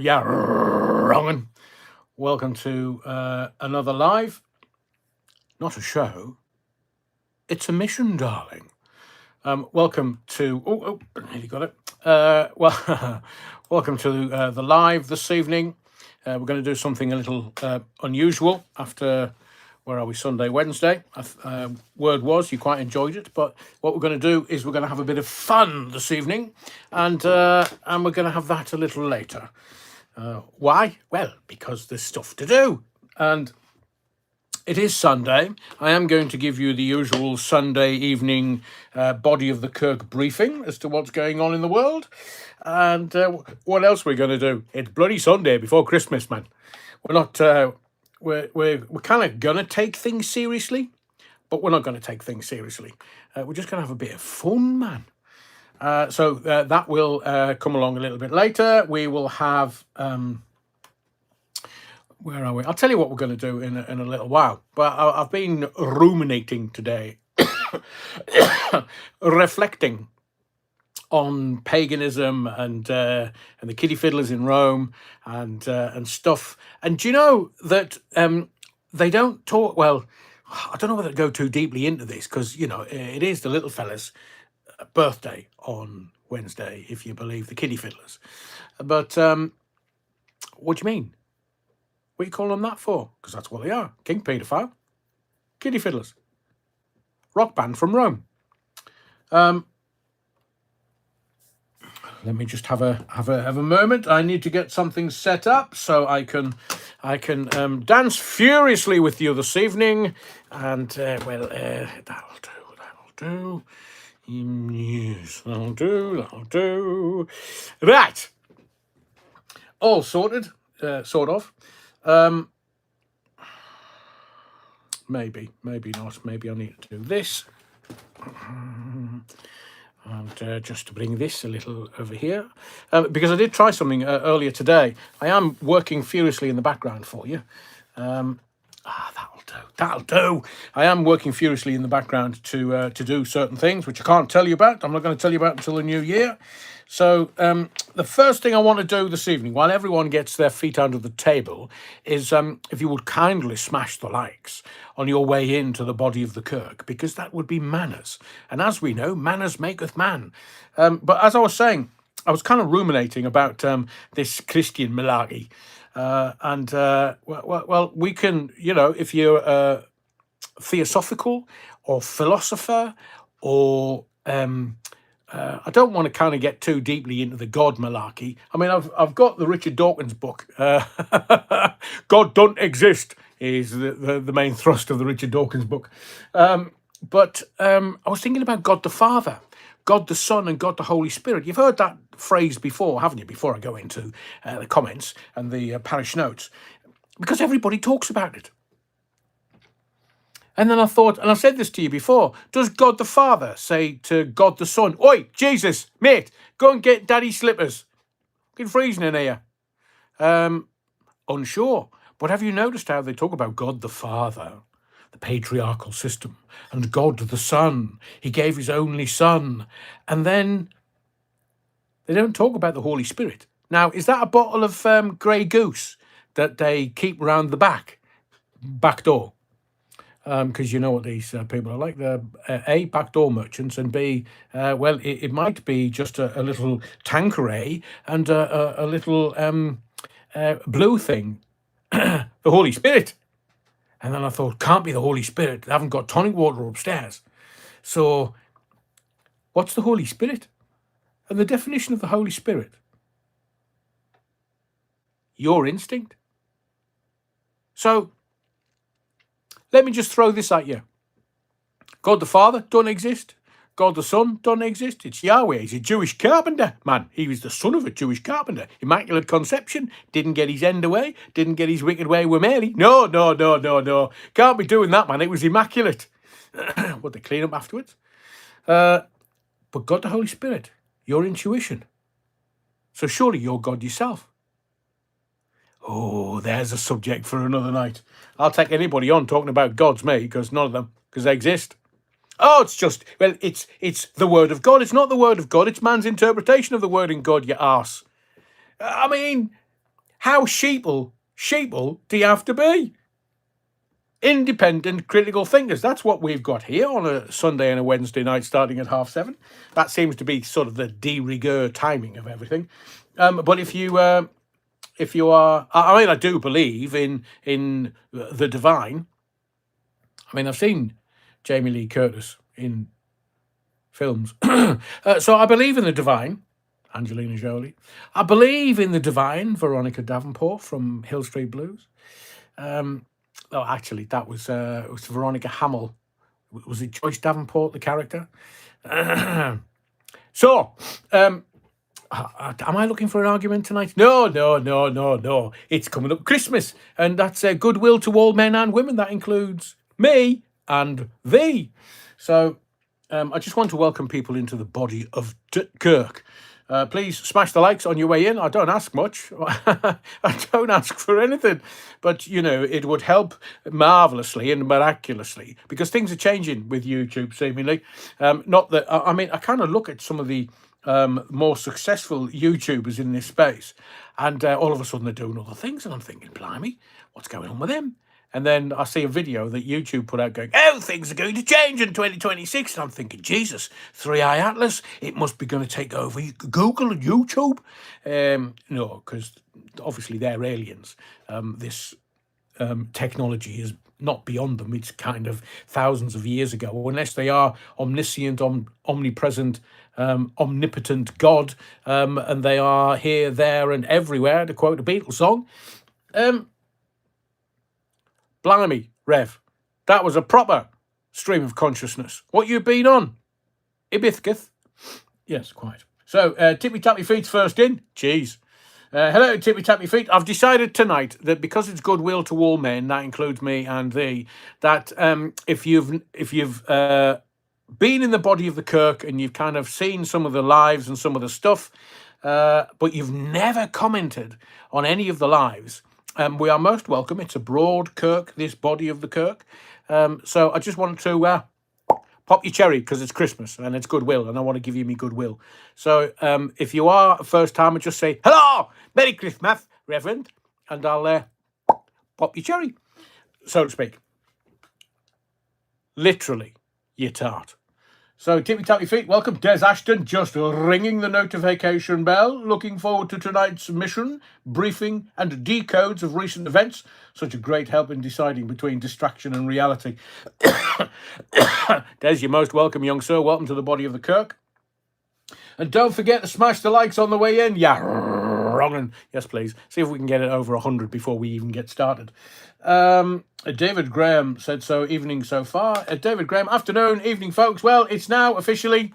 Yeah, wrong. Welcome to another live. Not a show. It's a mission, darling. Welcome to. I nearly got it. Well, welcome to the live this evening. We're going to do something a little unusual after. Where are we? Sunday, Wednesday. Word was you quite enjoyed it, but what we're going to do is we're going to have a bit of fun this evening, and we're going to have that a little later. Why? Well, because there's stuff to do. And it is Sunday. I am going to give you the usual Sunday evening body of the Kirk briefing as to what's going on in the world. And what else we're going to do? It's bloody Sunday before Christmas, man. We're not. We're kind of gonna take things seriously, but we're not going to take things seriously. We're just going to have a bit of fun, man. So that will come along a little bit later. We will have. Where are we? I'll tell you what we're going to do in a little while. But I've been ruminating today, reflecting on paganism and the kiddie fiddlers in Rome and stuff. And do you know that they don't talk? Well, I don't know whether to go too deeply into this because it is the little fella's birthday on Wednesday, if you believe the kiddie fiddlers. But what do you mean? What are you calling them that for? Because that's what they are. King paedophile, kiddie fiddlers, rock band from Rome. Let me just have a moment. I need to get something set up so I can dance furiously with you this evening. And that'll do. Yes, that'll do. Right. All sorted, sort of. Maybe not. Maybe I need to do this. And just to bring this a little over here, because I did try something earlier today. I am working furiously in the background for you. That'll do. I am working furiously in the background to do certain things, which I can't tell you about. I'm not going to tell you about until the new year. So the first thing I want to do this evening, while everyone gets their feet under the table, is if you would kindly smash the likes on your way into the body of the Kirk, because that would be manners. And as we know, manners maketh man. But as I was saying, I was kind of ruminating about this Christian malarkey. Well, we can, if you're theosophical or philosopher or I don't want to kind of get too deeply into the God malarkey. I mean, I've got the Richard Dawkins book. God don't exist is the main thrust of the Richard Dawkins book. But I was thinking about God the Father, God the Son, and God the Holy Spirit. You've heard that phrase before, haven't you? Before I go into the comments and the parish notes, because everybody talks about it. And then I thought, and I've said this to you before, does God the Father say to God the Son, "Oi, Jesus, mate, go and get daddy's slippers. It's freezing in here." Unsure. But have you noticed how they talk about God the Father, the patriarchal system, and God the Son? He gave his only Son. And then they don't talk about the Holy Spirit. Now, is that a bottle of Grey Goose that they keep round the back door? Because you know what these people are like. They're A, backdoor merchants, and B, it might be just a little Tanqueray and a little blue thing, the Holy Spirit. And then I thought, can't be the Holy Spirit. They haven't got tonic water upstairs. So what's the Holy Spirit? And the definition of the Holy Spirit? Your instinct. So let me just throw this at you. God the Father don't exist. God the Son don't exist. It's Yahweh. He's a Jewish carpenter, man. He was the son of a Jewish carpenter. Immaculate conception. Didn't get his end away. Didn't get his wicked way with Mary. No. Can't be doing that, man. It was immaculate. What, they clean up afterwards? But God the Holy Spirit, your intuition. So surely you're God yourself. Oh, there's a subject for another night. I'll take anybody on talking about gods, mate, because none of them, because they exist. Oh, it's the word of God. It's not the word of God. It's man's interpretation of the word in God, you arse. I mean, How sheeple do you have to be? Independent critical thinkers. That's what we've got here on a Sunday and a Wednesday night starting at 7:30. That seems to be sort of the de rigueur timing of everything. But if you are, I mean, I do believe in the divine. I mean, I've seen Jamie Lee Curtis in films. So I believe in the divine, Angelina Jolie. I believe in the divine, Veronica Davenport from Hill Street Blues. Oh, actually, that was it was Veronica Hamill. Was it Joyce Davenport, the character? So, am I looking for an argument tonight? No. It's coming up Christmas, and that's goodwill to all men and women. That includes me and thee. So, I just want to welcome people into the body of Kirk. Please smash the likes on your way in. I don't ask much. I don't ask for anything. But, you know, it would help marvellously and miraculously because things are changing with YouTube, seemingly. Not that, I mean, I kind of look at some of the more successful YouTubers in this space and all of a sudden they're doing other things. And I'm thinking, blimey, what's going on with them? And then I see a video that YouTube put out going, oh, things are going to change in 2026. And I'm thinking, Jesus, 3i Atlas, it must be going to take over Google and YouTube. No, because obviously they're aliens. This technology is not beyond them. It's kind of thousands of years ago, unless they are omniscient, omnipresent, omnipotent God, and they are here, there, and everywhere, to quote a Beatles song. Blimey, Rev, that was a proper stream of consciousness. What you been on? Ibithkith? Yes, quite. So, Tippy Tappy Feet's first in. Jeez. Hello, Tippy Tappy Feet. I've decided tonight that because it's goodwill to all men, that includes me and thee, that if you've been in the body of the Kirk and you've kind of seen some of the lives and some of the stuff, but you've never commented on any of the lives, we are most welcome. It's a broad Kirk, this body of the Kirk. So I just wanted to pop your cherry because it's Christmas and it's goodwill and I want to give you me goodwill. So if you are a first timer, just say, hello, Merry Christmas, Reverend, and I'll pop your cherry, so to speak. Literally, you tart. So, Tippy Tappy Feet, welcome. Des Ashton, just ringing the notification bell. Looking forward to tonight's mission, briefing, and decodes of recent events. Such a great help in deciding between distraction and reality. Des, you're most welcome, young sir. Welcome to the body of the Kirk. And don't forget to smash the likes on the way in. Yeah, wrong. Yes, please. See if we can get it over 100 before we even get started. David Graham said so. Evening so far. David Graham, afternoon, evening, folks. Well, it's now officially,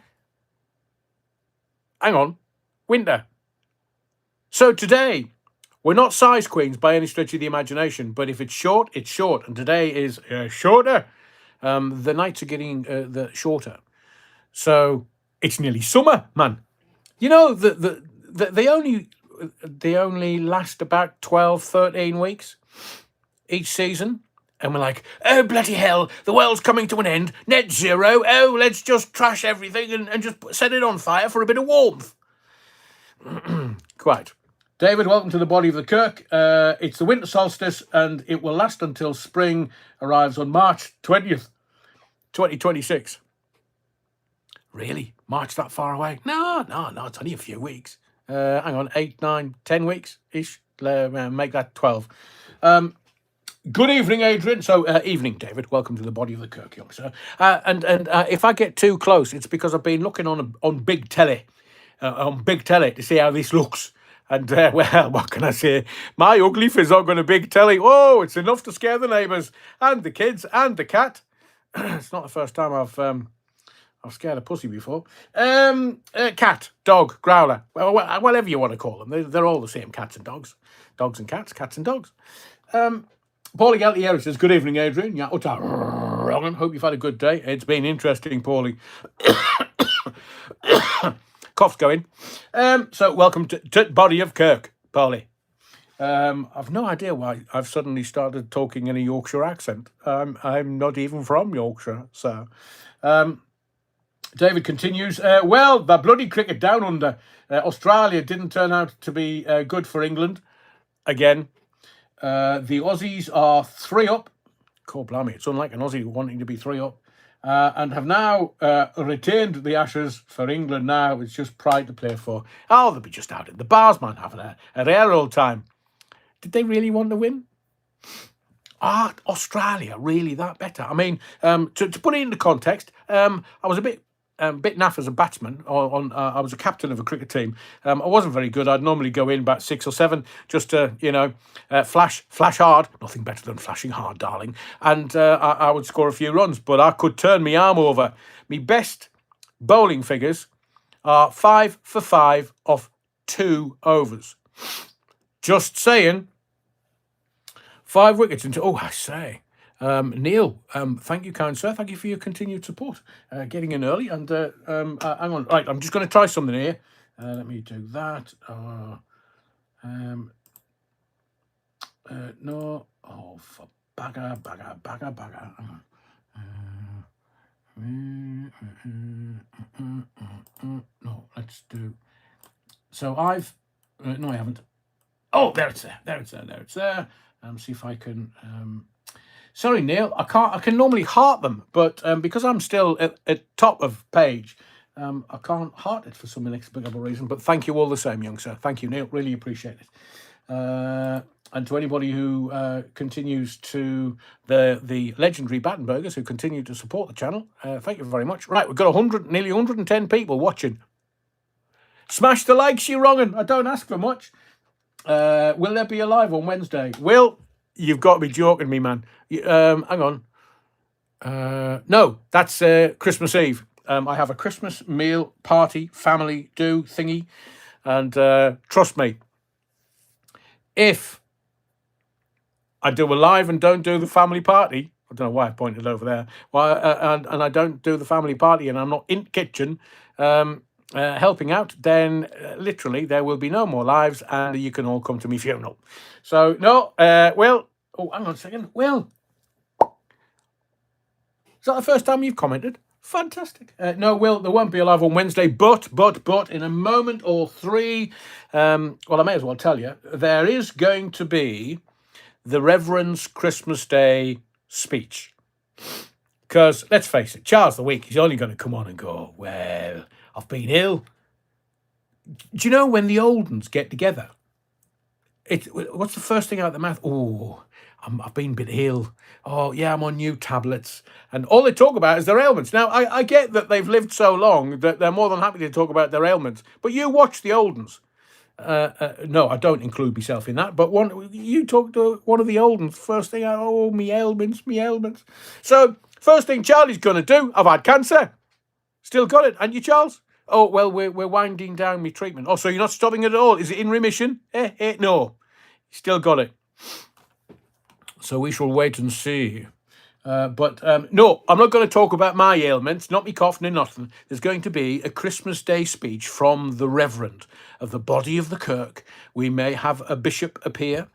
hang on, winter. So today, we're not size queens by any stretch of the imagination, but if it's short, it's short. And today is shorter. The nights are getting shorter. So it's nearly summer, man. You know, they only last about 12, 13 weeks each season. And we're like, oh, bloody hell, the world's coming to an end, net zero, oh, let's just trash everything and just set it on fire for a bit of warmth. Quite. David, welcome to the body of the Kirk. It's the winter solstice and it will last until spring arrives on March 20th, 2026. Really? March that far away? No, it's only a few weeks. Hang on, 8, 9, 10 weeks-ish. Make that 12. Good evening, Adrian. So, evening, David. Welcome to the body of the Kirk, young sir. And if I get too close, it's because I've been looking on big telly, to see how this looks. And, well, what can I say? My ugly fizz on a big telly. Oh, it's enough to scare the neighbours and the kids and the cat. It's not the first time I've scared a pussy before. Cat, dog, growler, whatever you want to call them. They're all the same, cats and dogs. Dogs and cats and dogs. Paulie Galtieri says, good evening, Adrian. Yeah, wrong. Hope you've had a good day. It's been interesting, Paulie. Cough's going. So welcome to Body of Kirk, Paulie. I've no idea why I've suddenly started talking in a Yorkshire accent. I'm not even from Yorkshire, so... David continues, well, the bloody cricket down under. Australia didn't turn out to be good for England. again. The Aussies are 3 up. God blimey, it's unlike an Aussie wanting to be 3 up. And have now retained the Ashes for England now. It's just pride to play for. Oh, they'll be just out at the bars, man, having a rare old time. Did they really want to win? Australia, really that better? I mean, to put it into context, I was a bit naff as a batsman. I was a captain of a cricket team. I wasn't very good. I'd normally go in about 6 or 7 just to, flash hard. Nothing better than flashing hard, darling. And I would score a few runs, but I could turn my arm over. My best bowling figures are 5 for 5 off 2 overs. Just saying. 5 wickets into. Oh, I say. Neil, thank you, kind sir. Thank you for your continued support. Getting in early. And hang on. Right, I'm just going to try something here. Let me do that. No. Oh, for bagger. No, let's do. So I've. No, I haven't. Oh, there it's there. See if I can. Sorry, Neil. I can't. I can normally heart them, but because I'm still at top of page, I can't heart it for some inexplicable reason. But thank you all the same, young sir. Thank you, Neil. Really appreciate it. And to anybody who continues to the legendary Battenbergers who continue to support the channel, thank you very much. Right, we've got nearly 110 people watching. Smash the likes, you wrongin'. I don't ask for much. Will there be a live on Wednesday? Will, you've got to be joking me, man. Hang on. No, that's Christmas Eve. I have a Christmas meal party, family do thingy. And trust me, if I do a live and don't do the family party, I don't know why I pointed over there, and I don't do the family party and I'm not in the kitchen helping out, then literally there will be no more lives and you can all come to me funeral. So, no, Will, oh, hang on a second. Will, is that the first time you've commented? Fantastic. No, Will, there won't be a live on Wednesday, but in a moment or 3, well, I may as well tell you, there is going to be the Reverend's Christmas Day speech. Because, let's face it, Charles the Weak, he's only going to come on and go, well, I've been ill. Do you know when the old ones get together? What's the first thing out of the mouth? Oh, I've been a bit ill. Oh, yeah, I'm on new tablets. And all they talk about is their ailments. Now, I get that they've lived so long that they're more than happy to talk about their ailments. But you watch the old ones. No, I don't include myself in that. But you talk to one of the old ones, first thing, oh, me ailments. So, first thing Charlie's going to do, I've had cancer. Still got it. And you, Charles? Oh, well, we're winding down my treatment. Oh, so you're not stopping it at all? Is it in remission? No. Still got it. So we shall wait and see. But no, I'm not going to talk about my ailments, not me coughing and nothing. There's going to be a Christmas Day speech from the Reverend of the Body of the Kirk. We may have a bishop appear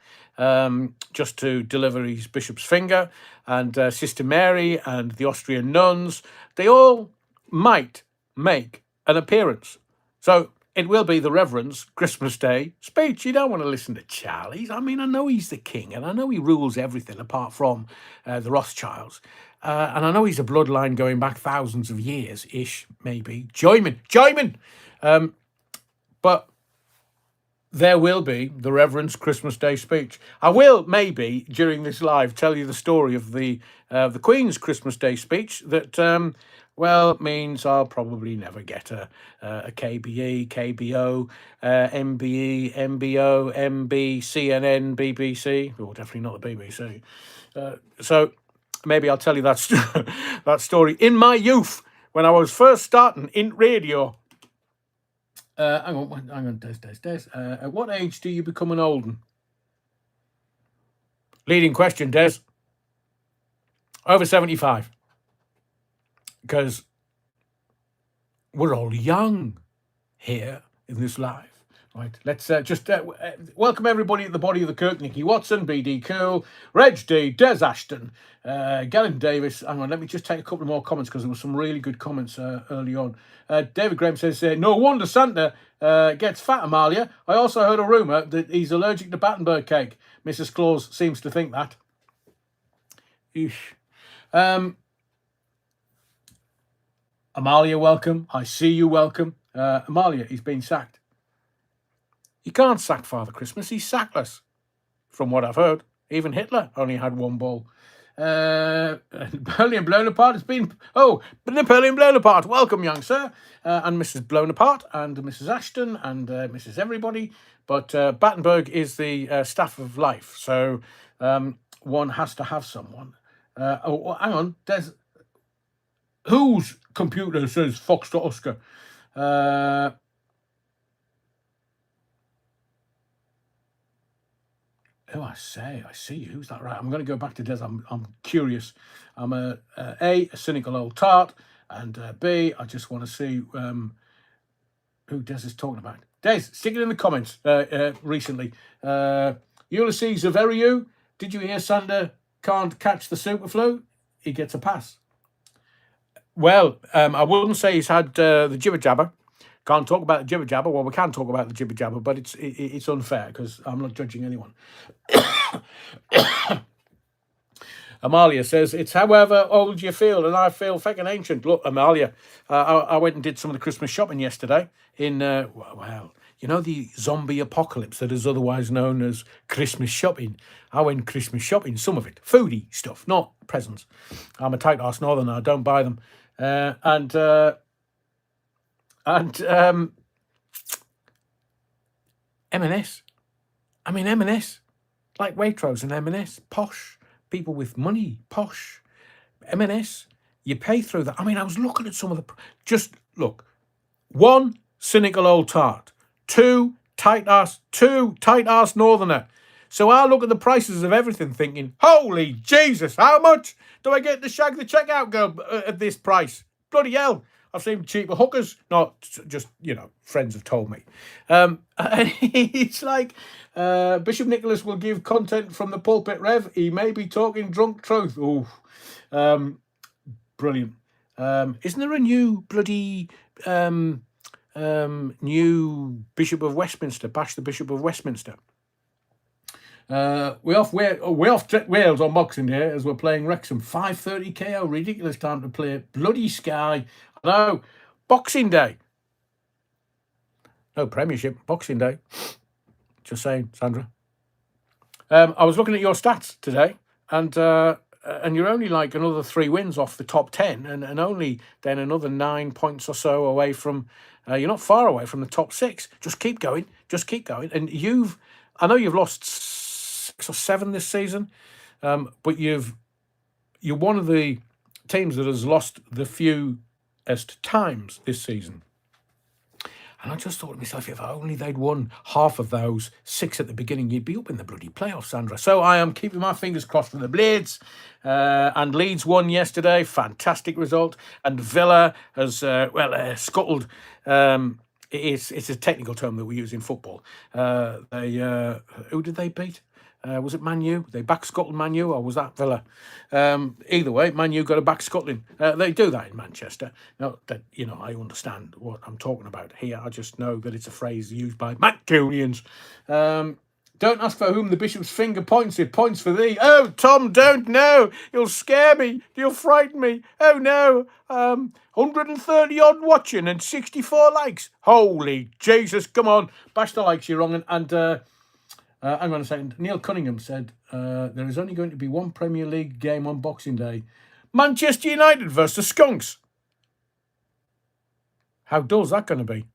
just to deliver his bishop's finger, and Sister Mary and the Austrian nuns. They all might make an appearance. So it will be the Reverend's Christmas Day speech. You don't want to listen to Charlie's. I mean, I know he's the king, and I know he rules everything apart from the Rothschilds. And I know he's a bloodline going back thousands of years-ish, maybe. Joyman! But there will be the Reverend's Christmas Day speech. I will, maybe, during this live, tell you the story of the Queen's Christmas Day speech that... well, it means I'll probably never get a KBE, KBO, MBE, MBO, MB, CNN, BBC. Oh, definitely not the BBC. So maybe I'll tell you that story. In my youth, when I was first starting in radio. Hang on, Des. At what age do you become an old one? Leading question, Des. Over 75. Because we're all young here in this life. Right, let's just welcome everybody at the body of the Kirk. Nicky Watson, BD Cool, Reg D, Des Ashton, Gavin Davis. Hang on, let me just take a couple more comments because there were some really good comments early on. David Graham says, no wonder Santa gets fat, Amalia. I also heard a rumour that he's allergic to Battenberg cake. Mrs. Claus seems to think that. Amalia, welcome. I see you, welcome. Amalia, he's been sacked. You can't sack Father Christmas. He's sackless, from what I've heard. Even Hitler only had one ball. Napoleon blown apart has been... Oh, Napoleon blown apart. Welcome, young sir. And Mrs. Blown apart, and Mrs. Ashton, and Mrs. Everybody. But Battenberg is the staff of life. So one has to have someone. Oh, hang on. There's... Whose computer says Fox to Oscar? Oh, I see you. Who's that? Right, I'm going to go back to Des. I'm curious. I'm a cynical old tart, and B, I just want to see who Des is talking about. Des, stick it in the comments. Recently, Ulysses of Eriu. Did you hear Sander can't catch the super flu? He gets a pass. Well, I wouldn't say he's had the jibber jabber. Can't talk about the jibber jabber. Well, we can talk about the jibber jabber, but it's unfair because I'm not judging anyone. Amalia says, it's however old you feel, and I feel fucking ancient. Look, Amalia, I went and did some of the Christmas shopping yesterday in, well, you know, the zombie apocalypse that is otherwise known as Christmas shopping. I went Christmas shopping, some of it, foodie stuff, not presents. I'm a tight ass northerner, I don't buy them. And M&S. I mean, M&S, like Waitrose and M&S, posh. People with money, posh. M&S, you pay through that. I mean, I was looking at some of the... Just look. 1, cynical old tart. 2, tight-ass northerner. So I look at the prices of everything thinking, holy Jesus, how much do I get to shag the checkout girl at this price? Bloody hell. I've seen cheaper hookers, not just, you know, friends have told me. It's like Bishop Nicholas will give content from the pulpit, Rev. He may be talking drunk truth. Ooh, brilliant. Isn't there a new bloody new Bishop of Westminster, Bash the Bishop of Westminster? We're off Wales on Boxing Day as we're playing Wrexham. 5:30 KO, ridiculous time to play. Bloody Sky. No, Boxing Day. No Premiership, Boxing Day. Just saying, Sandra. I was looking at your stats today, and you're only like another 3 wins off the top 10, and only then another 9 points or so away from. You're not far away from the top 6. Just keep going. And I know you've lost 6 or 7 this season, but you're one of the teams that has lost the fewest times this season. And I just thought to myself, if only they'd won half of those 6 at the beginning, you'd be up in the bloody playoffs, Sandra. So I am keeping my fingers crossed for the Blades. And Leeds won yesterday. Fantastic result. And Villa has, scuttled. It's a technical term that we use in football. Who did they beat? Was it Man U? They back-scuttled Man U, or was that Villa? Either way, Man U got a back-scuttling. They do that in Manchester. Now, that, you know, I understand what I'm talking about here. I just know that it's a phrase used by Mancunians. Don't ask for whom the bishop's finger points. It points for thee. Oh, Tom, don't know. You'll scare me. You'll frighten me. Oh, no. 130-odd watching and 64 likes. Holy Jesus. Come on. Bash the likes, you're wrong. And hang on a second. Neil Cunningham said there is only going to be one Premier League game on Boxing Day. Manchester United versus Skunks. How dull's that going to be?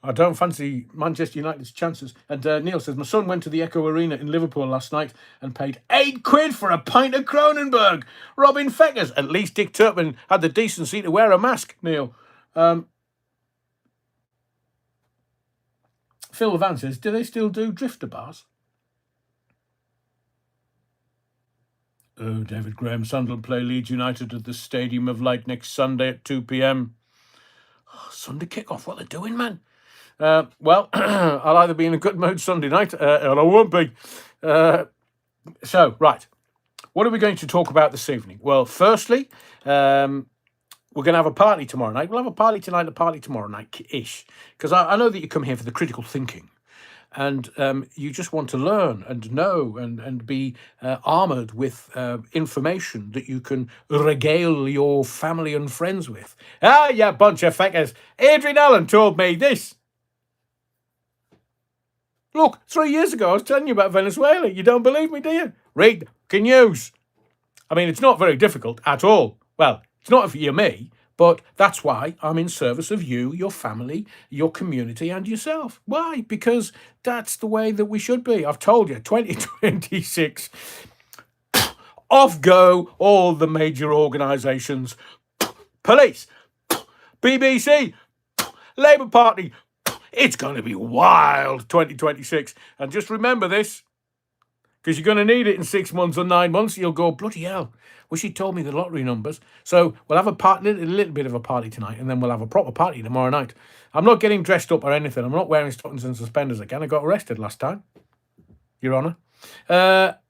I don't fancy Manchester United's chances. And Neil says, my son went to the Echo Arena in Liverpool last night and paid £8 for a pint of Kronenberg. Robin Feckers. At least Dick Turpin had the decency to wear a mask, Neil. Phil Van says, do they still do drifter bars? Oh, David Graham, Sunderland play Leeds United at the Stadium of Light next Sunday at 2 p.m. Oh, Sunday kickoff, what they're doing, man. Well, I'll either be in a good mood Sunday night or I won't be. So, right. What are we going to talk about this evening? Well, firstly, we're going to have a party tomorrow night. We'll have a party tonight, a party tomorrow night-ish. Because I know that you come here for the critical thinking. And you just want to learn and know and be armoured with information that you can regale your family and friends with. Ah, you bunch of feckers. Adrian Allen told me this. Look, 3 years ago, I was telling you about Venezuela. You don't believe me, do you? Read the news. I mean, it's not very difficult at all. Well, it's not for you, me, but that's why I'm in service of you, your family, your community, and yourself. Why? Because that's the way that we should be. I've told you, 2026, off go all the major organisations, police, BBC, Labour Party. It's going to be wild, 2026. And just remember this, because you're going to need it in 6 months or 9 months. You'll go, bloody hell, wish he'd told me the lottery numbers. So we'll have a little bit of a party tonight, and then we'll have a proper party tomorrow night. I'm not getting dressed up or anything. I'm not wearing stockings and suspenders again. I got arrested last time, Your Honour.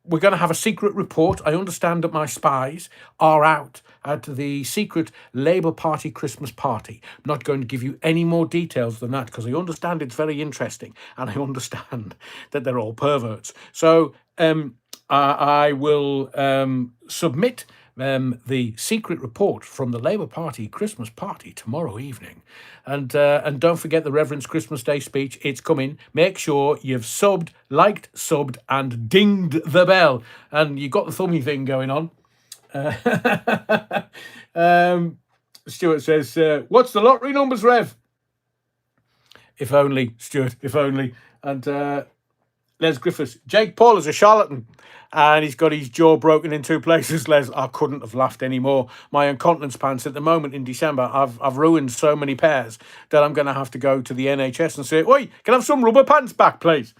We're going to have a secret report. I understand that my spies are out at the secret Labour Party Christmas party. I'm not going to give you any more details than that because I understand it's very interesting and I understand that they're all perverts. So I will submit the secret report from the Labour Party Christmas party tomorrow evening. And don't forget the Reverend's Christmas Day speech. It's coming. Make sure you've liked, subbed, and dinged the bell. And you've got the thummy thing going on. Stuart says, what's the lottery numbers, Rev? If only, Stuart, if only. And Les Griffiths, Jake Paul is a charlatan. And he's got his jaw broken in 2 places, Les. I couldn't have laughed anymore. My incontinence pants at the moment in December, I've ruined so many pairs that I'm going to have to go to the NHS and say, oi, can I have some rubber pants back, please?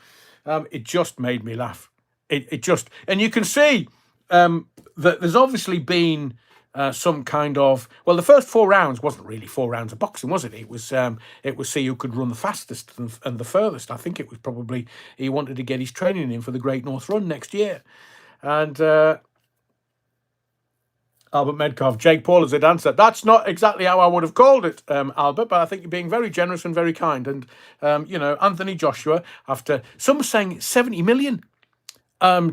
It just made me laugh. It just... And you can see that there's obviously been some kind of... Well, the first 4 rounds wasn't really 4 rounds of boxing, was it? It was see who could run the fastest and the furthest. I think it was probably he wanted to get his training in for the Great North Run next year. And Albert Medcov, Jake Paul as a dancer. That's not exactly how I would have called it, Albert, but I think you're being very generous and very kind. And, Anthony Joshua, after some saying 70 million,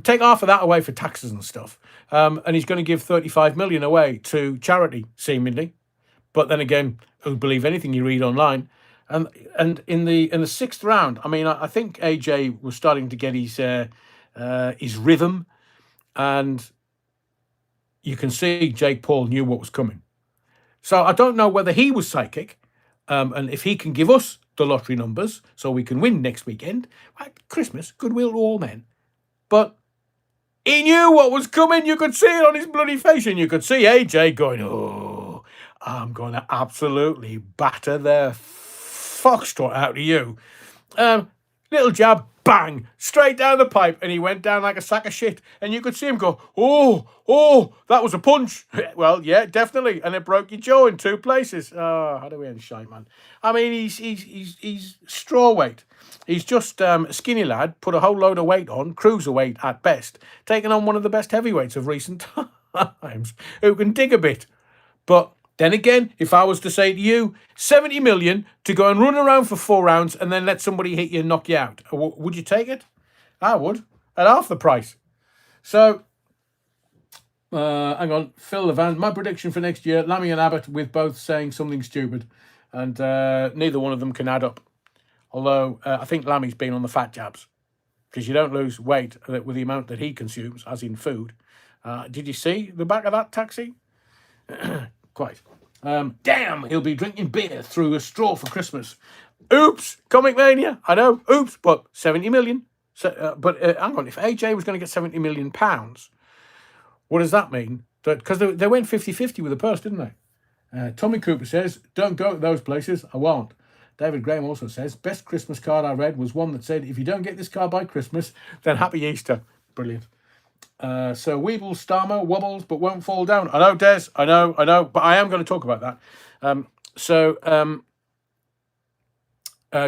take half of that away for taxes and stuff. And he's going to give 35 million away to charity, seemingly. But then again, who'll believe anything you read online? And in the 6th round, I mean, I think AJ was starting to get his rhythm. And you can see Jake Paul knew what was coming. So I don't know whether he was psychic, and if he can give us the lottery numbers so we can win next weekend. Christmas, goodwill to all men. But he knew what was coming. You could see it on his bloody face, and you could see AJ going, oh, I'm going to absolutely batter the foxtrot out of you. Little jab, bang, straight down the pipe, and he went down like a sack of shit. And you could see him go, oh, that was a punch. Well, yeah, definitely. And it broke your jaw in 2 places. Oh, how do we end shite, man? I mean, he's straw weight. He's just a skinny lad, put a whole load of weight on, cruiserweight at best, taking on one of the best heavyweights of recent times, who can dig a bit. But then again, if I was to say to you, 70 million to go and run around for 4 rounds and then let somebody hit you and knock you out, would you take it? I would, at half the price. So, hang on, Phil Levan, my prediction for next year, Lammy and Abbott with both saying something stupid, and neither one of them can add up. Although, I think Lammy's been on the fat jabs, because you don't lose weight with the amount that he consumes, as in food. Did you see the back of that taxi? Quite. Damn, he'll be drinking beer through a straw for Christmas. Oops, Comic Mania. I know, oops, but 70 million. So, but hang on, if AJ was going to get 70 million pounds, what does that mean? Because they went 50-50 with the purse, didn't they? Tommy Cooper says, don't go to those places. I won't. David Graham also says, best Christmas card I read was one that said, if you don't get this card by Christmas, then happy Easter. Brilliant. So Weeble, Starmer, wobbles, but won't fall down. I know, Des. I know. But I am going to talk about that.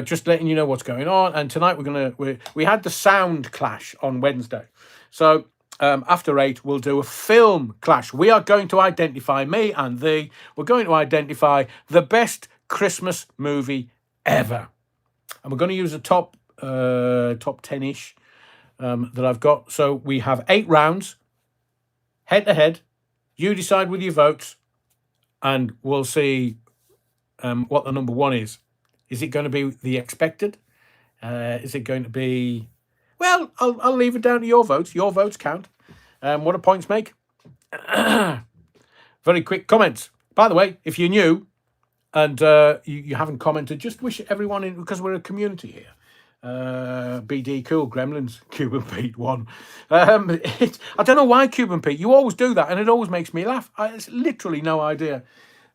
just letting you know what's going on. And tonight we had the sound clash on Wednesday, so after 8 we'll do a film clash. We are going to identify, me and thee. We're going to identify the best Christmas movie ever, and we're going to use a top 10ish that I've got. So we have 8 rounds, head to head. You decide with your votes, and we'll see what the number one is. Is it going to be The Expected? Is it going to be... Well, I'll leave it down to your votes. Your votes count. What do points make? Very quick comments. By the way, if you're new and you haven't commented, just wish everyone in, because we're a community here. BD Cool, Gremlins, Cuban Pete 1. I don't know why Cuban Pete. You always do that, and it always makes me laugh. It's literally no idea.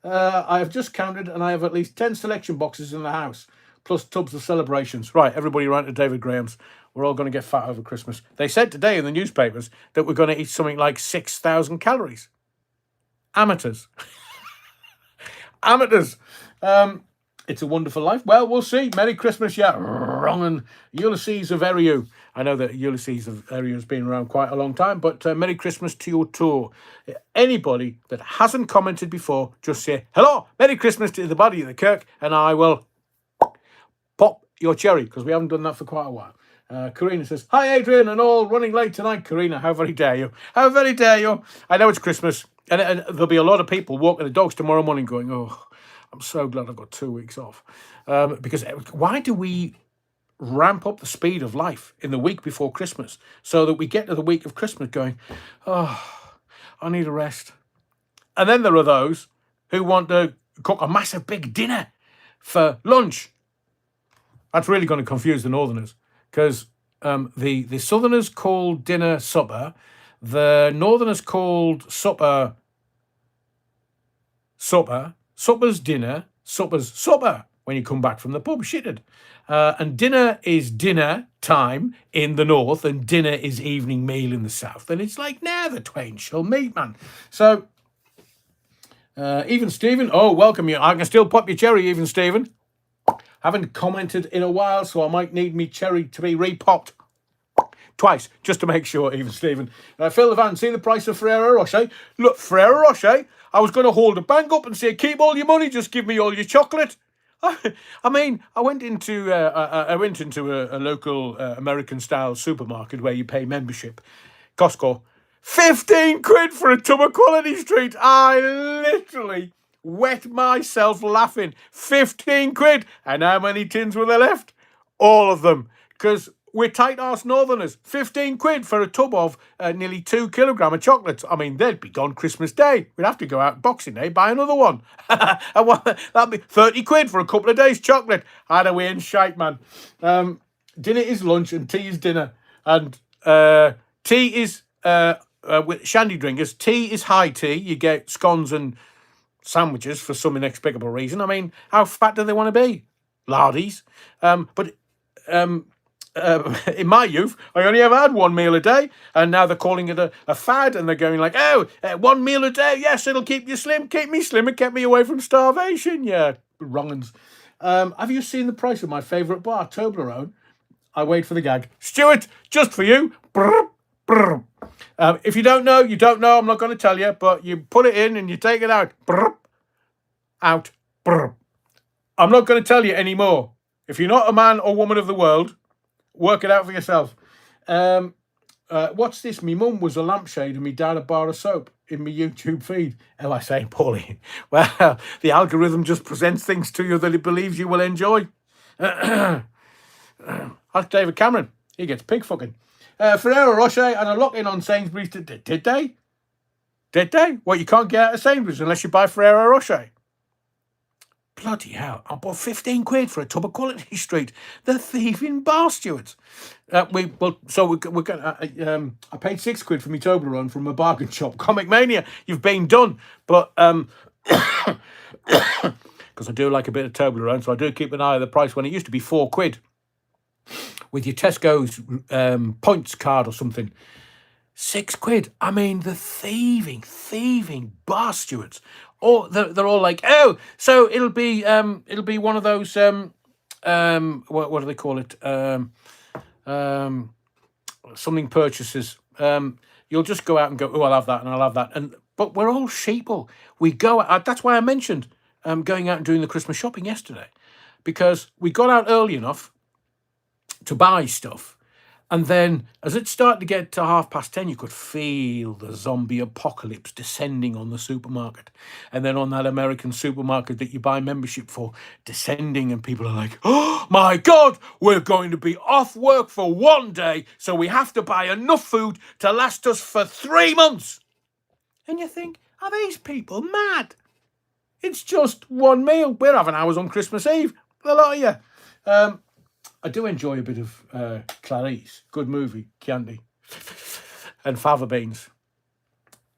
I have just counted, and I have at least 10 selection boxes in the house, plus tubs of celebrations. Right, everybody ran to David Graham's. We're all going to get fat over Christmas. They said today in the newspapers that we're going to eat something like 6,000 calories. Amateurs. Amateurs. It's a Wonderful Life. Well, we'll see. Merry Christmas, yeah. Wrong. And Ulysses of Eriu. I know that Ulysses of Eriu has been around quite a long time, but Merry Christmas to your tour. Anybody that hasn't commented before, just say, hello, Merry Christmas to the body of the Kirk, and I will pop your cherry, because we haven't done that for quite a while. Karina says, hi, Adrian, and all running late tonight. Karina, how very dare you? How very dare you? I know it's Christmas, and there'll be a lot of people walking the dogs tomorrow morning going, oh, I'm so glad I've got 2 weeks off. Because why do we ramp up the speed of life in the week before Christmas so that we get to the week of Christmas going, oh, I need a rest? And then there are those who want to cook a massive big dinner for lunch. That's really going to confuse the Northerners, because the Southerners call dinner supper, the Northerners called supper, supper's dinner, supper's supper when you come back from the pub, shitted. And dinner is dinner time in the north, and dinner is evening meal in the south. And it's like, nah, the twain shall meet, man. So, Even Stephen, oh, welcome you. I can still pop your cherry, Even Stephen. Haven't commented in a while, so I might need me cherry to be repopped twice, just to make sure, Even Stephen. Phil the Van, see the price of Ferrero Rocher? Look, Ferrero Rocher, I was going to hold a bank up and say, keep all your money, just give me all your chocolate. I mean, I went into a local American-style supermarket where you pay membership, Costco. 15 quid for a tub of Quality Street. I literally wet myself laughing. 15 quid. And how many tins were there left? All of them. Because we're tight-ass Northerners. 15 quid for a tub of nearly 2 kilogram of chocolates. I mean, they'd be gone Christmas Day. We'd have to go out Boxing Day, buy another one. That'd be 30 quid for a couple of days chocolate. I'd a way in shite, man. Dinner is lunch and tea is dinner. And tea is... with shandy drinkers, tea is high tea. You get scones and sandwiches for some inexplicable reason. I mean, how fat do they want to be? Lardies. But in my youth, I only ever had one meal a day, and now they're calling it a fad, and they're going like, oh, 1 meal a day, yes, it'll keep you slim, keep me slim, and kept me away from starvation. Yeah, wrong'uns. Have you seen the price of my favourite bar, Toblerone? I wait for the gag. Stuart, just for you. Brr, brr. If you don't know, you don't know. I'm not going to tell you, but you put it in and you take it out. Brr, out. Brr. I'm not going to tell you anymore. If you're not a man or woman of the world, work it out for yourself. What's this? Me mum was a lampshade and me dad a bar of soap in my YouTube feed. Am I saying poorly? Well, the algorithm just presents things to you that it believes you will enjoy. That's David Cameron. He gets pig fucking. Ferrero Rocher and a lock-in on Sainsbury's. Did they? Did they? Well, you can't get out of Sainsbury's unless you buy Ferrero Rocher. Bloody hell. I bought 15 quid for a tub of Quality Street. The thieving bastards. I paid 6 quid for my Toblerone from a bargain shop. Comic Mania, you've been done. But, because I do like a bit of Toblerone, so I do keep an eye on the price when it used to be 4 quid. With your Tesco's points card or something. 6 quid. I mean, the thieving bastards. Oh, they're all like, oh, so it'll be one of those what do they call it? Um, Something purchases. You'll just go out and go, oh, I'll have that and I'll have that. But we're all sheeple. We go out. That's why I mentioned going out and doing the Christmas shopping yesterday, because we got out early enough to buy stuff. And then as it started to get to 10:30, you could feel the zombie apocalypse descending on the supermarket. And then on that American supermarket that you buy membership for, descending, and people are like, oh my God, we're going to be off work for one day, so we have to buy enough food to last us for 3 months. And you think, are these people mad? It's just one meal. We're having ours on Christmas Eve. A lot of you. I do enjoy a bit of Clarice. Good movie, Chianti. And fava beans.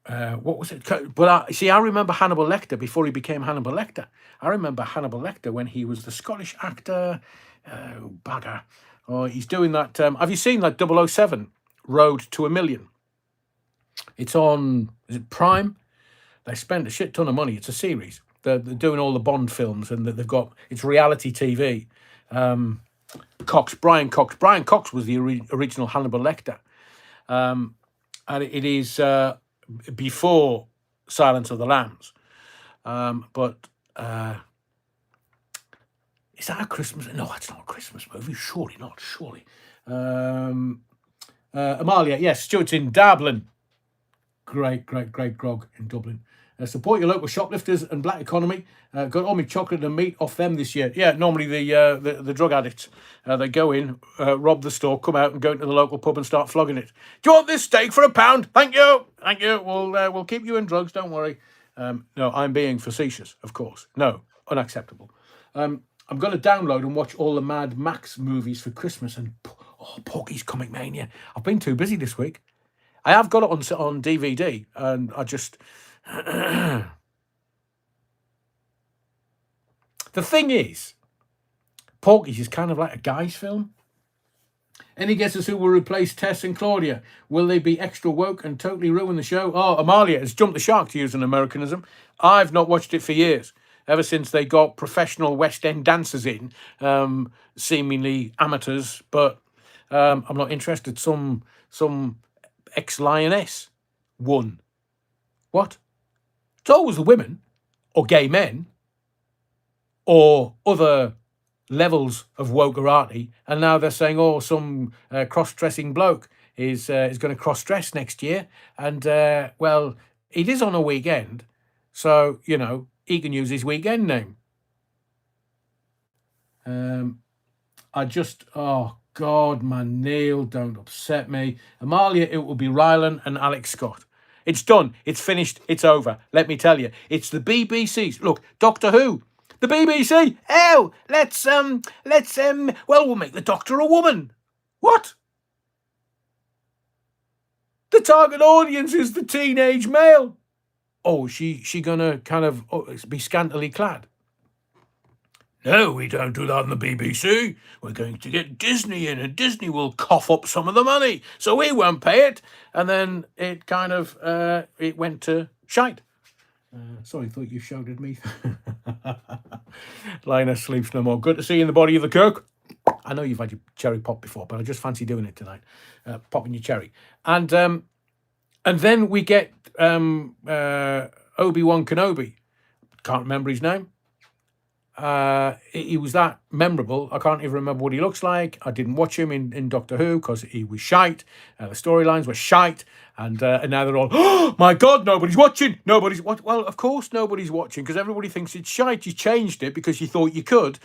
What was it? But I remember Hannibal Lecter before he became Hannibal Lecter. I remember Hannibal Lecter when he was the Scottish actor. Bagger. Oh, he's doing that. Have you seen that 007 Road to a Million? It's on, is it Prime? They spent a shit ton of money. It's a series. They're doing all the Bond films, and they've got, it's reality TV. Brian Cox was the original Hannibal Lecter. And it is before Silence of the Lambs. But is that a Christmas? No, it's not a Christmas movie. Surely not. Surely. Amalia, yes, Stuart's in Dublin. Great grog in Dublin. Support your local shoplifters and black economy. Got all my chocolate and meat off them this year. Yeah, normally the drug addicts, they go in, rob the store, come out and go into the local pub and start flogging it. Do you want this steak for £1? Thank you. We'll keep you in drugs. Don't worry. No, I'm being facetious, of course. No, unacceptable. I'm going to download and watch all the Mad Max movies for Christmas. And Porky's Comic Mania. I've been too busy this week. I have got it on DVD, and I just. The thing is, Porky's is kind of like a guy's film. Any guesses who will replace Tess and Claudia? Will they be extra woke and totally ruin the show? Oh, Amalia has jumped the shark, to use an Americanism. I've not watched it for years, ever since they got professional West End dancers in, seemingly amateurs, but I'm not interested. Some ex-lioness won. What? It's always the women, or gay men, or other levels of wokerati, and now they're saying, oh, some cross-dressing bloke is going to cross-dress next year, and well, it is on a weekend, so he can use his weekend name. Oh God, man, Neil, don't upset me. Amalia, it will be Rylan and Alex Scott. It's done. It's finished. It's over. Let me tell you. It's the BBC's. Look, Doctor Who. The BBC. Oh, we'll make the Doctor a woman. What? The target audience is the teenage male. Oh, she gonna kind of be scantily clad? No, we don't do that on the BBC. We're going to get Disney in, and Disney will cough up some of the money, so we won't pay it. And then it kind of it went to shite. Sorry, thought you shouted at me. Linus sleeps no more. Good to see you in the body of the Kirk. I know you've had your cherry pop before, but I just fancy doing it tonight. Popping your cherry. And then we get Obi-Wan Kenobi. Can't remember his name. He was that memorable. I can't even remember what he looks like. I didn't watch him in Doctor Who because he was shite. The storylines were shite. And now they're all, oh my God, nobody's watching. Nobody's watching. Well, of course nobody's watching, because everybody thinks it's shite. You changed it because you thought you could,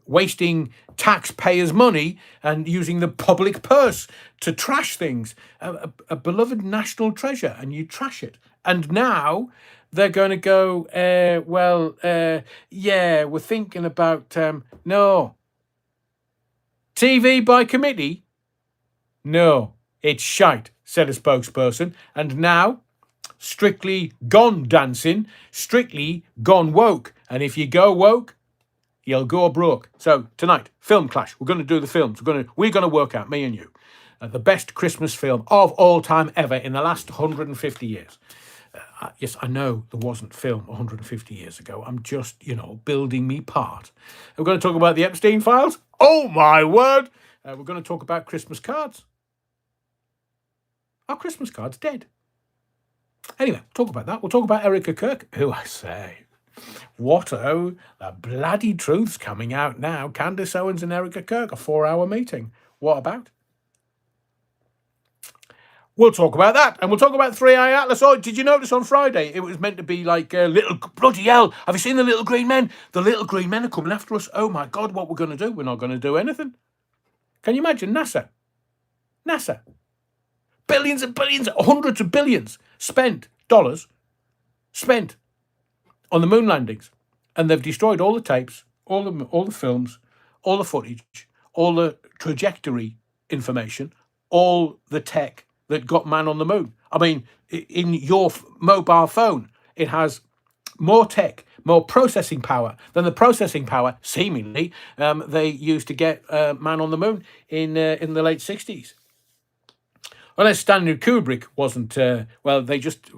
wasting taxpayers' money and using the public purse to trash things. A beloved national treasure, and you trash it. And now they're going to go, yeah, we're thinking about, no. TV by committee? No, it's shite, said a spokesperson. And now, Strictly gone dancing, Strictly gone woke. And if you go woke, you'll go broke. So tonight, Film Clash. We're going to do the films. We're going to work out, me and you, the best Christmas film of all time ever in the last 150 years. yes, I know there wasn't film 150 years ago. I'm just, building me part. We're going to talk about the Epstein files. Oh, my word. We're going to talk about Christmas cards. Are Christmas cards dead? Anyway, talk about that. We'll talk about Erica Kirk, who I say, the bloody truth's coming out now. Candace Owens and Erica Kirk, a 4-hour meeting. What about? We'll talk about that. And we'll talk about 3i Atlas. Oh, did you notice on Friday it was meant to be like little, bloody hell, have you seen the little green men? The little green men are coming after us. Oh my God, what we're going to do? We're not going to do anything. Can you imagine NASA? Billions and billions, hundreds of billions dollars spent on the moon landings. And they've destroyed all the tapes, all the films, all the footage, all the trajectory information, all the tech that got man on the moon. I mean, in your mobile phone, it has more tech, more processing power than the processing power, seemingly, they used to get man on the moon in the late 60s. Unless Stanley Kubrick wasn't, they just,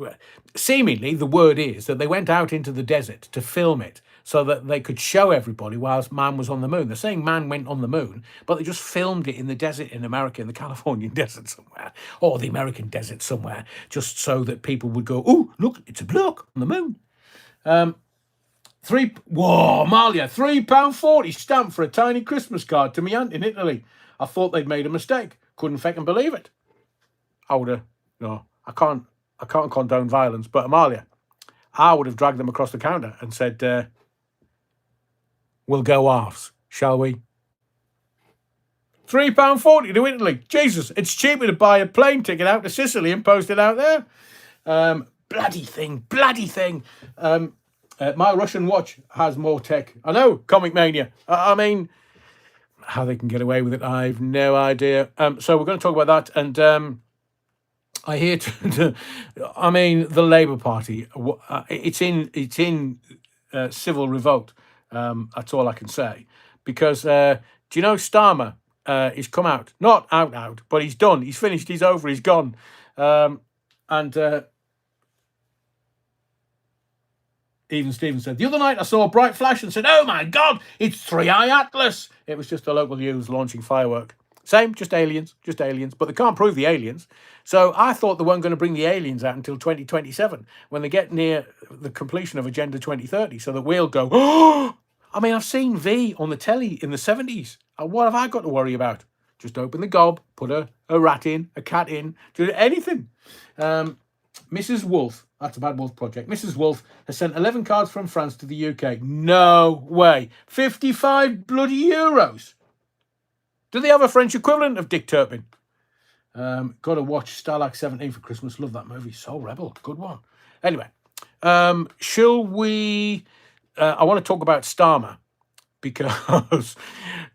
seemingly the word is that they went out into the desert to film it so that they could show everybody whilst man was on the moon. They're saying man went on the moon, but they just filmed it in the desert in America, in the Californian desert somewhere, or the American desert somewhere, just so that people would go, oh, look, it's a bloke on the moon. Amalia, £3.40 stamp for a tiny Christmas card to me aunt in Italy. I thought they'd made a mistake. Couldn't fucking believe it. I would have, I can't condone violence, but Amalia, I would have dragged them across the counter and said, we'll go halves, shall we? £3.40 to Italy. Jesus, it's cheaper to buy a plane ticket out to Sicily and post it out there. Bloody thing. My Russian watch has more tech. I know, Comic Mania. I mean, how they can get away with it, I've no idea. So we're going to talk about that. And I hear, the Labour Party, it's in civil revolt. That's all I can say. Because, do you know Starmer he's come out? Not out, but he's done. He's finished. He's over. He's gone. Even Stephen said, the other night I saw a bright flash and said, oh my God, it's 3i Atlas. It was just a local news launching firework. Same, just aliens, but they can't prove the aliens. So I thought they weren't going to bring the aliens out until 2027, when they get near the completion of Agenda 2030, so that we'll go, oh! I mean, I've seen V on the telly in the 70s. What have I got to worry about? Just open the gob, put a rat in, a cat in, do anything. Mrs. Wolf, that's a Bad Wolf Project. Mrs. Wolf has sent 11 cards from France to the UK. No way. 55 bloody euros. Do they have a French equivalent of Dick Turpin? Got to watch Starlight 17 for Christmas. Love that movie. Soul Rebel. Good one. Anyway, shall we... I want to talk about Starmer, because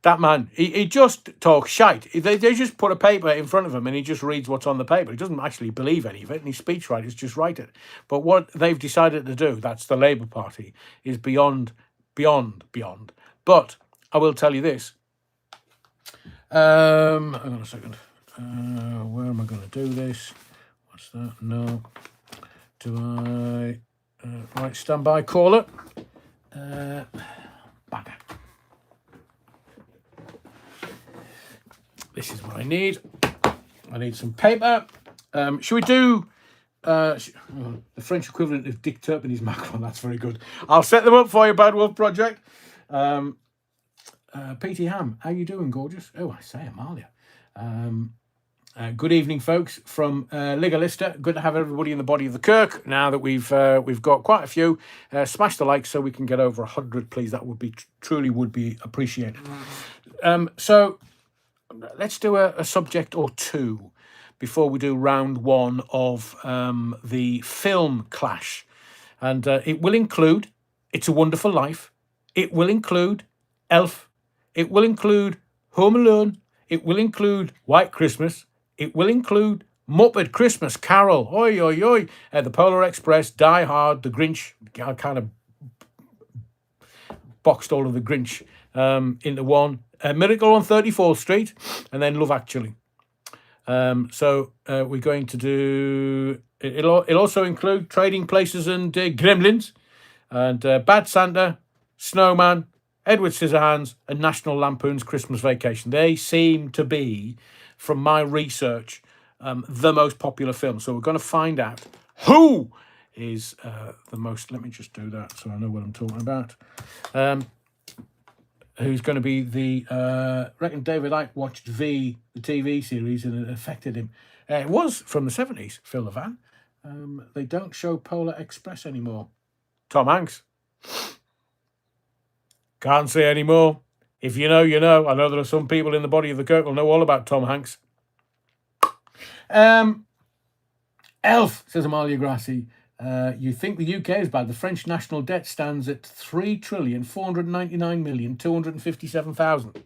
that man, he just talks shite. They just put a paper in front of him and he just reads what's on the paper. He doesn't actually believe any of it, and his speechwriters just write it. But what they've decided to do, that's the Labour Party, is beyond. But I will tell you this. Hang on a second. Where am I going to do this? What's that? No. Do I... right, standby caller. Bugger. This is what I need. I need some paper. Should we do the French equivalent of Dick Turpin? Macron. That's very good. I'll set them up for you, Bad Wolf Project. P.T. Ham, how you doing, gorgeous? Oh, I say, Amalia. Good evening, folks, from Legalista. Good to have everybody in the body of the Kirk. Now that we've got quite a few, smash the like so we can get over 100, please. That would be truly would be appreciated. So let's do a subject or two before we do round one of the film clash, and it will include It's a Wonderful Life. It will include Elf. It will include Home Alone. It will include White Christmas. It will include Muppet Christmas Carol. Oi, oi, oi. The Polar Express, Die Hard, The Grinch. I kind of boxed all of the Grinch into one. Miracle on 34th Street. And then Love Actually. So we're going to do. It'll also include Trading Places and Gremlins, and Bad Santa, Snowman, Edward Scissorhands, and National Lampoon's Christmas Vacation. They seem to be, from my research, the most popular film. So we're going to find out who is the most. Let me just do that so I know what I'm talking about. Who's going to be the? Reckon David Icke watched V, the TV series, and it affected him. It was from the 70s. Phil Levan. They don't show Polar Express anymore. Tom Hanks. Can't say anymore. If you know, you know. I know there are some people in the body of the Kirk will know all about Tom Hanks. Elf, says Amalia Grassi. You think the UK is bad? The French national debt stands at 3,499,257,000.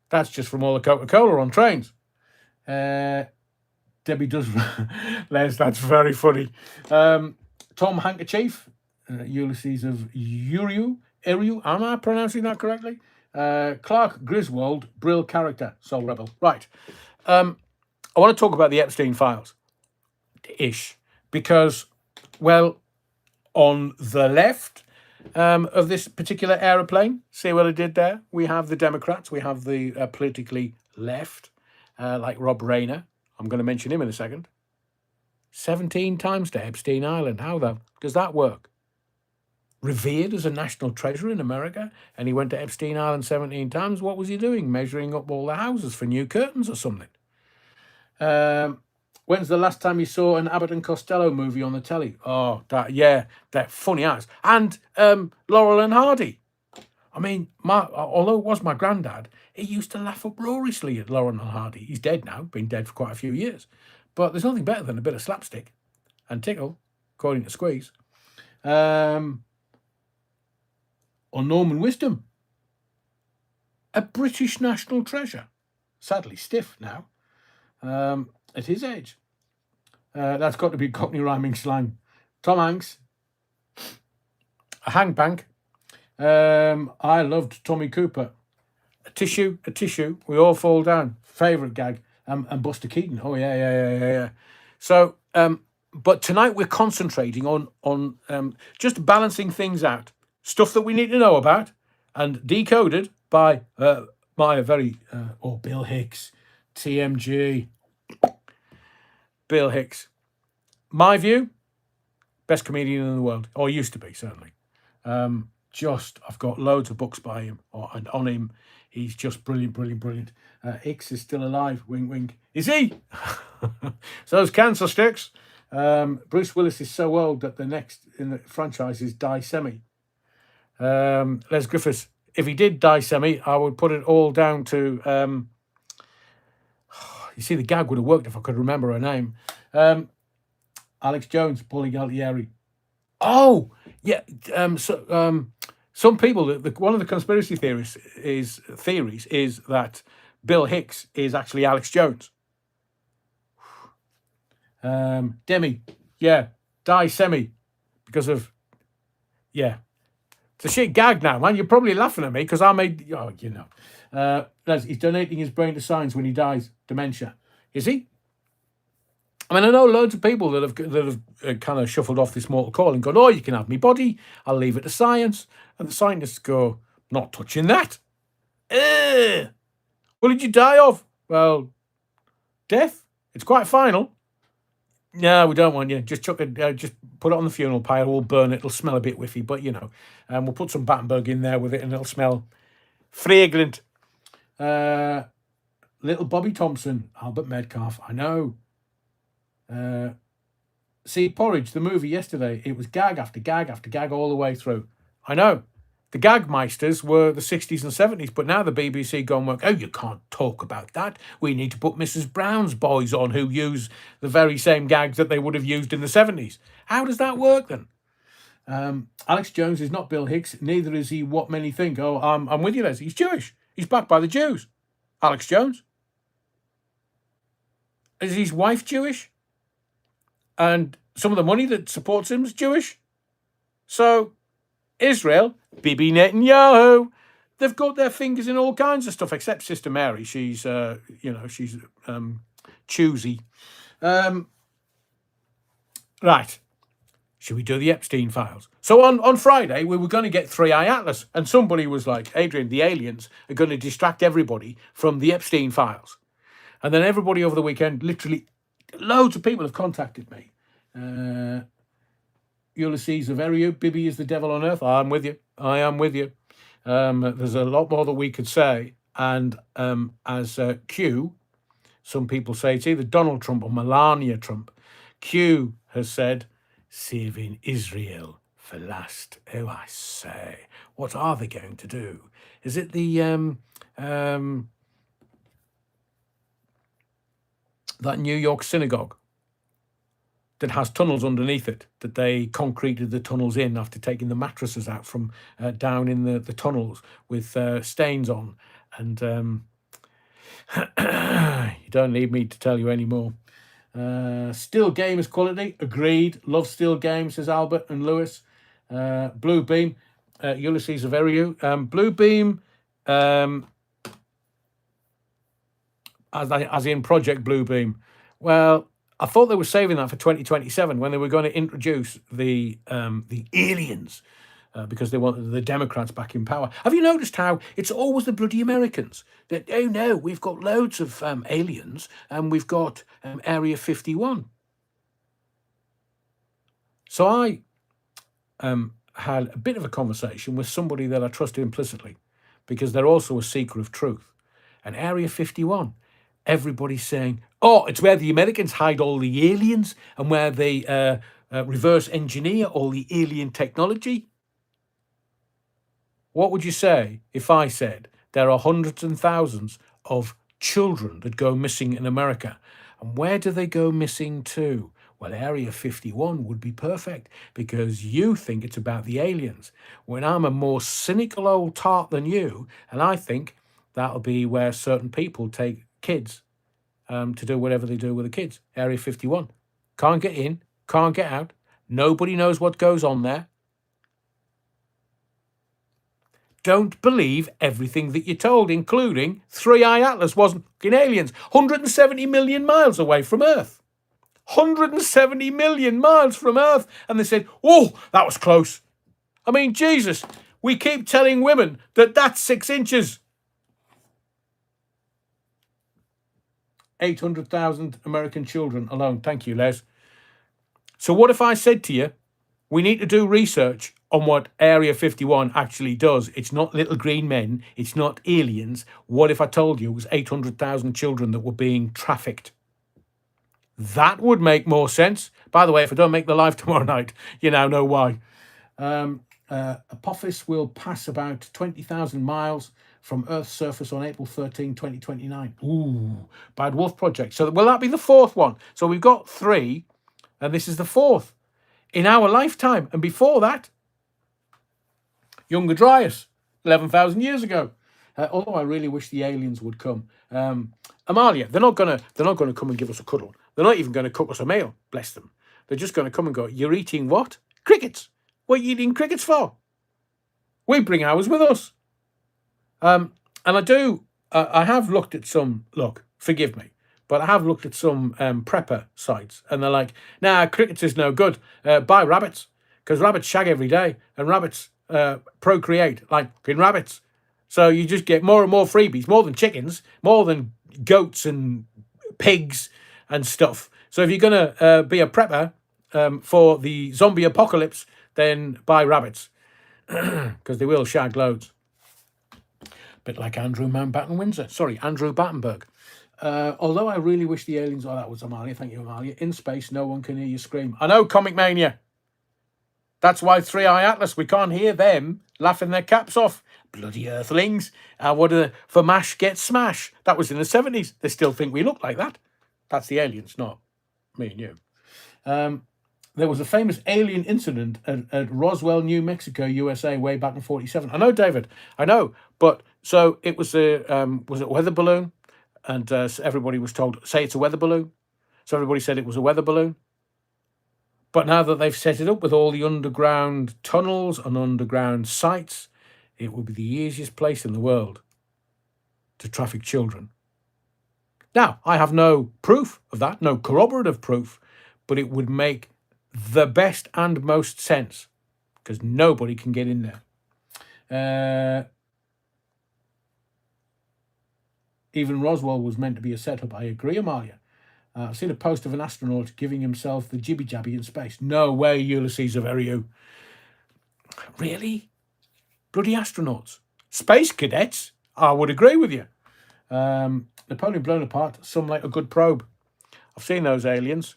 That's just from all the Coca-Cola on trains. Debbie does. Les, that's very funny. Tom Handkerchief, Ulysses of Uriu. Am I pronouncing that correctly? Clark Griswold, Brill character, Soul Rebel. Right. I want to talk about the Epstein files. Because, well, on the left of this particular aeroplane, see what I did there? We have the Democrats, we have the politically left, like Rob Rayner. I'm going to mention him in a second. 17 times to Epstein Island. How does that work? Revered as a national treasure in America, and he went to Epstein Island 17 times. What was he doing? Measuring up all the houses for new curtains or something? When's the last time you saw an Abbott and Costello movie on the telly? Oh, they're funny as. And Laurel and Hardy. I mean, although it was my granddad, he used to laugh uproariously at Laurel and Hardy. He's dead now, been dead for quite a few years. But there's nothing better than a bit of slapstick and tickle, according to Squeeze. On Norman Wisdom, a British national treasure. Sadly stiff now. At his age. That's got to be Cockney rhyming slang. Tom Hanks. A hangbank. I loved Tommy Cooper. A tissue. We all fall down. Favourite gag. And Buster Keaton. Oh, yeah. So, but tonight we're concentrating on just balancing things out. Stuff that we need to know about and decoded by my very... Bill Hicks. TMG. Bill Hicks. My view, best comedian in the world, or used to be, certainly. I've got loads of books by him, and on him. He's just brilliant. Hicks is still alive, wink, wink. Is he? So those cancer sticks. Bruce Willis is so old that the next in the franchise is Die Semi. Les Griffiths, if he did Die Semi, I would put it all down to... you see, the gag would have worked if I could remember her name. Alex Jones, Paulie Galtieri. Oh, yeah. Some people, one of the conspiracy theories is that Bill Hicks is actually Alex Jones. Demi, yeah, Die Semi, because of, yeah. It's a shit gag now, man. You're probably laughing at me because I made, he's donating his brain to science when he dies. Dementia. Is he? I mean, I know loads of people that have kind of shuffled off this mortal coil and gone, oh, you can have me body. I'll leave it to science. And the scientists go, not touching that. What did you die of? Well, death. It's quite final. No, we don't want you. Just chuck it. Just put it on the funeral pyre. We'll burn it. It'll smell a bit whiffy, but we'll put some Battenberg in there with it, and it'll smell fragrant. Little Bobby Thompson, Albert Metcalf. I know. See, Porridge, the movie yesterday. It was gag after gag after gag all the way through. I know. The Gagmeisters were the 60s and 70s, but now the BBC go and work, oh, you can't talk about that. We need to put Mrs. Brown's boys on who use the very same gags that they would have used in the 70s. How does that work then? Alex Jones is not Bill Hicks. Neither is he what many think. Oh, I'm with you, Les. He's Jewish. He's backed by the Jews. Alex Jones. Is his wife Jewish? And some of the money that supports him is Jewish? So... Israel, Bibi Netanyahu, they've got their fingers in all kinds of stuff, except Sister Mary. She's, she's choosy. Right. Should we do the Epstein files? So on Friday, we were going to get 3i Atlas, and somebody was like, Adrian, the aliens are going to distract everybody from the Epstein files. And then everybody over the weekend, literally loads of people have contacted me. Ulysses Averiu, Bibi is the devil on earth. I am with you. I am with you. There's a lot more that we could say. And as Q, some people say it's either Donald Trump or Melania Trump. Q has said, saving Israel for last. Oh, I say, what are they going to do? Is it the that New York synagogue that has tunnels underneath it, that they concreted the tunnels in after taking the mattresses out from down in the tunnels with stains on? And you don't need me to tell you anymore. Still game is quality. Agreed. Love Still game, says Albert and Lewis. Blue Beam, Ulysses Averiu. Blue Beam, as in Project Blue Beam. Well, I thought they were saving that for 2027 when they were going to introduce the aliens. Because they wanted the Democrats back in power. Have you noticed how it's always the bloody Americans that, oh no, we've got loads of aliens and we've got Area 51. So I had a bit of a conversation with somebody that I trust implicitly because they're also a seeker of truth. And Area 51, everybody's saying, oh, it's where the Americans hide all the aliens and where they reverse engineer all the alien technology. What would you say if I said there are hundreds and thousands of children that go missing in America? And where do they go missing to? Well, Area 51 would be perfect because you think it's about the aliens, when I'm a more cynical old tart than you, and I think that'll be where certain people take kids to do whatever they do with the kids. Area 51. Can't get in, can't get out. Nobody knows what goes on there. Don't believe everything that you're told, including 3i Atlas wasn't fucking aliens. 170 million miles away from Earth. 170 million miles from Earth. And they said, oh, that was close. I mean, Jesus, we keep telling women that that's 6 inches. 800,000 American children alone. Thank you, Les. So what if I said to you, we need to do research on what Area 51 actually does? It's not little green men. It's not aliens. What if I told you it was 800,000 children that were being trafficked? That would make more sense. By the way, if I don't make the live tomorrow night, you now know why. Apophis will pass about 20,000 miles from Earth's surface on April 13, 2029. Ooh, Bad Wolf Project. So will that be the 4th one? So we've got 3, and this is the 4th in our lifetime. And before that, Younger Dryas, 11,000 years ago. Although I really wish the aliens would come. Amalia, they're not gonna come and give us a cuddle. They're not even going to cook us a meal. Bless them. They're just going to come and go, you're eating what? Crickets. What are you eating crickets for? We bring ours with us. And I have looked at some, look, forgive me, but I have looked at some prepper sites, and they're like, nah, crickets is no good. Buy rabbits, because rabbits shag every day, and rabbits procreate like fucking rabbits. So you just get more and more freebies, more than chickens, more than goats and pigs and stuff. So if you're going to be a prepper for the zombie apocalypse, then buy rabbits, because they will shag loads. Bit like Andrew Mountbatten Windsor. Sorry, Andrew Battenberg. Although I really wish the aliens... Oh, that was Amalia. Thank you, Amalia. In space, no one can hear you scream. I know, Comic Mania. That's why 3i Atlas, we can't hear them laughing their caps off. Bloody earthlings. What are for mash, get smash. That was in the 70s. They still think we look like that. That's the aliens, not me and you. There was a famous alien incident at Roswell, New Mexico, USA, way back in 1947. I know, David. I know. But so it was a weather balloon? And everybody was told, say it's a weather balloon. So everybody said it was a weather balloon. But now that they've set it up with all the underground tunnels and underground sites, it would be the easiest place in the world to traffic children. Now, I have no proof of that, no corroborative proof, but it would make the best and most sense because nobody can get in there. Even Roswell was meant to be a setup. I agree, Amalia. I've seen a post of an astronaut giving himself the jibby-jabby in space. No way, Ulysses Averiu. Really? Bloody astronauts. Space cadets? I would agree with you. Napoleon blown apart, some like a good probe. I've seen those aliens.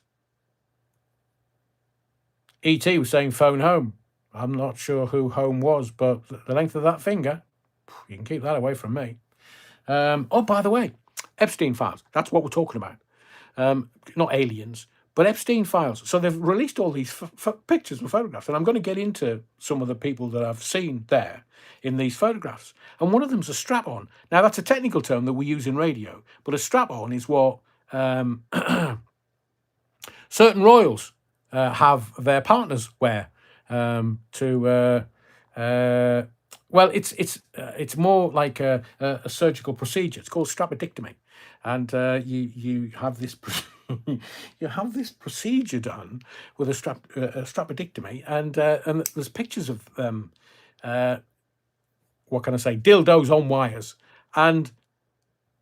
E.T. was saying phone home. I'm not sure who home was, but the length of that finger, you can keep that away from me. Oh, by the way, Epstein files. That's what we're talking about. Not aliens, but Epstein files. So they've released all these pictures and photographs, and I'm going to get into some of the people that I've seen there in these photographs. And one of them's a strap-on. Now, that's a technical term that we use in radio, but a strap-on is what certain royals have their partners wear well, it's more like a surgical procedure. It's called strapedectomy, and you have this you have this procedure done with a strapedectomy, and there's pictures of what can I say, dildos on wires, and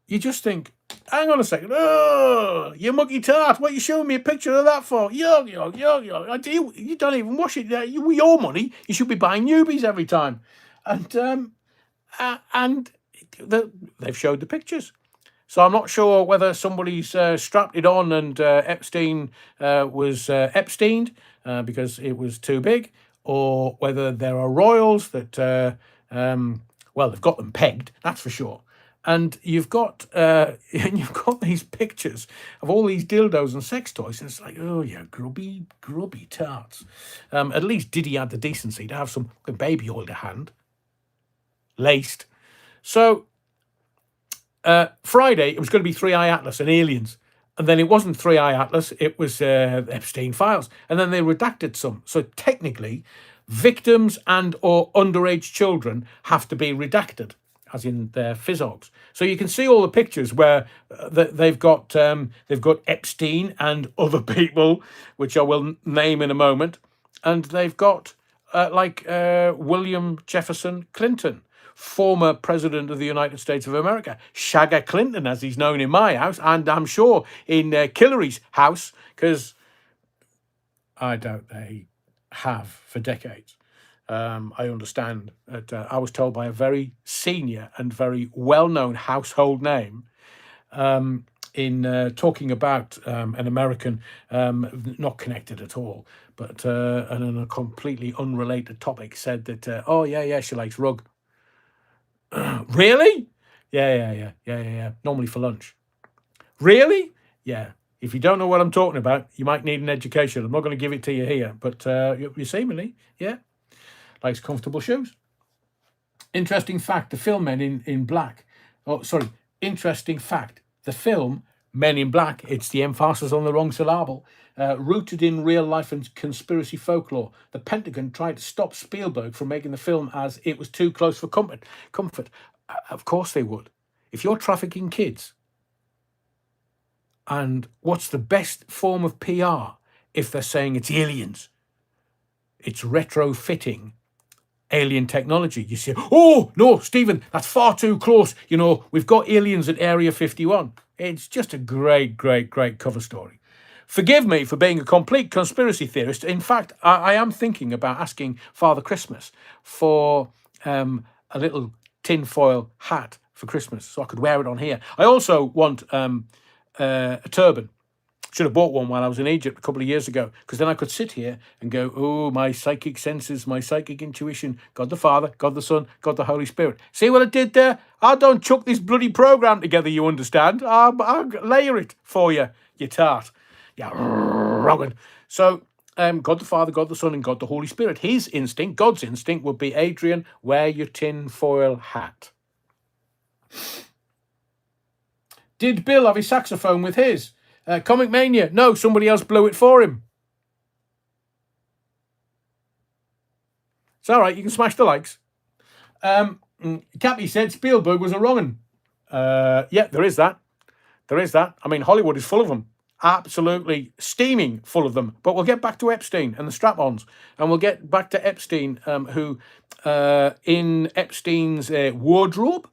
you just think, hang on a second, oh, you muggy tart, what are you showing me a picture of that for? Yo, you don't even wash it. With your money, you should be buying newbies every time. And they've showed the pictures. So I'm not sure whether somebody's strapped it on and Epstein was Epsteined because it was too big, or whether there are royals that, well, they've got them pegged, that's for sure. And you've got these pictures of all these dildos and sex toys, and it's like, oh yeah, grubby tarts. At least Diddy had the decency to have some baby oil to hand, laced. So Friday it was going to be 3i Atlas and aliens, and then it wasn't 3i Atlas, it was Epstein files, and then they redacted some. So technically, victims and or underage children have to be redacted, as in their physics. So you can see all the pictures where they've got Epstein and other people, which I will name in a moment, and they've got William Jefferson Clinton, former president of the United States of America, Shagger Clinton, as he's known in my house, and I'm sure in Hillary's house, because I doubt they have for decades. I understand that I was told by a very senior and very well-known household name in talking about an American, not connected at all, but and on a completely unrelated topic, said that, oh, yeah, she likes rug. Really? Yeah. Normally for lunch. Really? Yeah. If you don't know what I'm talking about, you might need an education. I'm not going to give it to you here, but you seemingly, yeah. Likes comfortable shoes. Interesting fact, the film Men in Black. Oh, sorry. Interesting fact, the film Men in Black, it's the emphasis on the wrong syllable, rooted in real life and conspiracy folklore. The Pentagon tried to stop Spielberg from making the film as it was too close for comfort. Of course they would. If you're trafficking kids, and what's the best form of PR if they're saying it's aliens? It's retrofitting alien technology. You say, oh, no, Stephen, that's far too close. We've got aliens at Area 51. It's just a great cover story. Forgive me for being a complete conspiracy theorist. In fact, I am thinking about asking Father Christmas for a little tinfoil hat for Christmas so I could wear it on here. I also want a turban. Should have bought one while I was in Egypt a couple of years ago, because then I could sit here and go, oh, my psychic senses, my psychic intuition, God the Father, God the Son, God the Holy Spirit. See what I did there? I don't chuck this bloody program together, you understand? I'll layer it for you, you tart. Yeah, wrong. So God the Father, God the Son, and God the Holy Spirit. His instinct, God's instinct, would be, Adrian, wear your tinfoil hat. Did Bill have his saxophone with his? Comic Mania. No, somebody else blew it for him. It's all right. You can smash the likes. Cappy said Spielberg was a wrong un. Yeah, there is that. There is that. I mean, Hollywood is full of them. Absolutely steaming full of them. But we'll get back to Epstein and the strap-ons. And we'll get back to Epstein, who, in Epstein's wardrobe,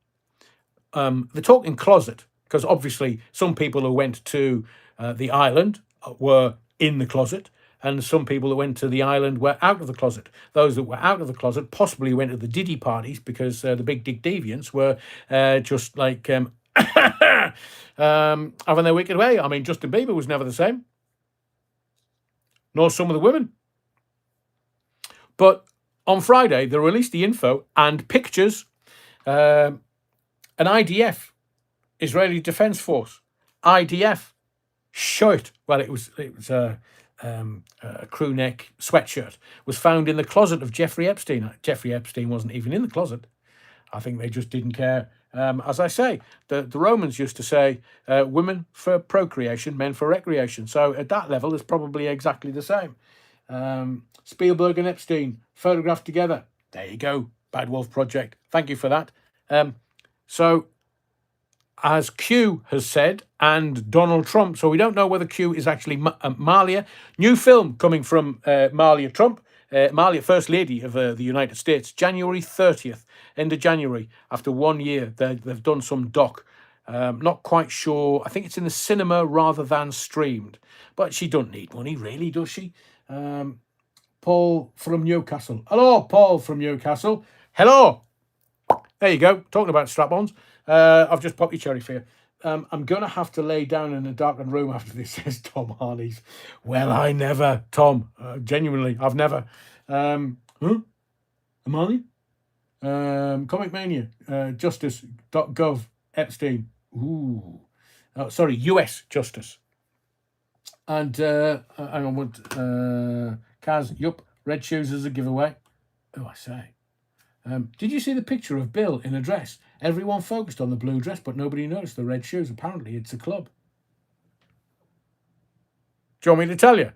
they're talking closet, because obviously some people who went to the island were in the closet, and some people who went to the island were out of the closet. Those that were out of the closet possibly went to the Diddy parties, because the big dick deviants were just like having their wicked way. I mean, Justin Bieber was never the same, nor some of the women. But on Friday, they released the info and pictures. An IDF, Israeli Defense Force, IDF shirt. Well, it was a crew neck sweatshirt, was found in the closet of Jeffrey Epstein. Jeffrey Epstein wasn't even in the closet. I think they just didn't care. As I say, the Romans used to say, women for procreation, men for recreation. So at that level, it's probably exactly the same. Spielberg and Epstein photographed together. There you go. Bad Wolf Project. Thank you for that. So, as Q has said, and Donald Trump, so we don't know whether Q is actually Malia. New film coming from Malia Trump, Malia, First Lady of the United States, January 30th, end of January, after 1 year. They've done some doc. Not quite sure. I think it's in the cinema rather than streamed. But she doesn't need money, really, does she? Paul from Newcastle. Hello, Paul from Newcastle. Hello. There you go. Talking about strap-ons. I've just popped your cherry for you. I'm going to have to lay down in a darkened room after this, says Tom Harneys. Well, I never, Tom. Genuinely, I've never. Huh? Amani? Comic Mania. Justice.gov. Epstein. Ooh. Oh, sorry, US Justice. And hang on, what? Kaz, yup. Red shoes as a giveaway. Oh, I say. Did you see the picture of Bill in a dress? Everyone focused on the blue dress, but nobody noticed the red shoes. Apparently, it's a club. Do you want me to tell you?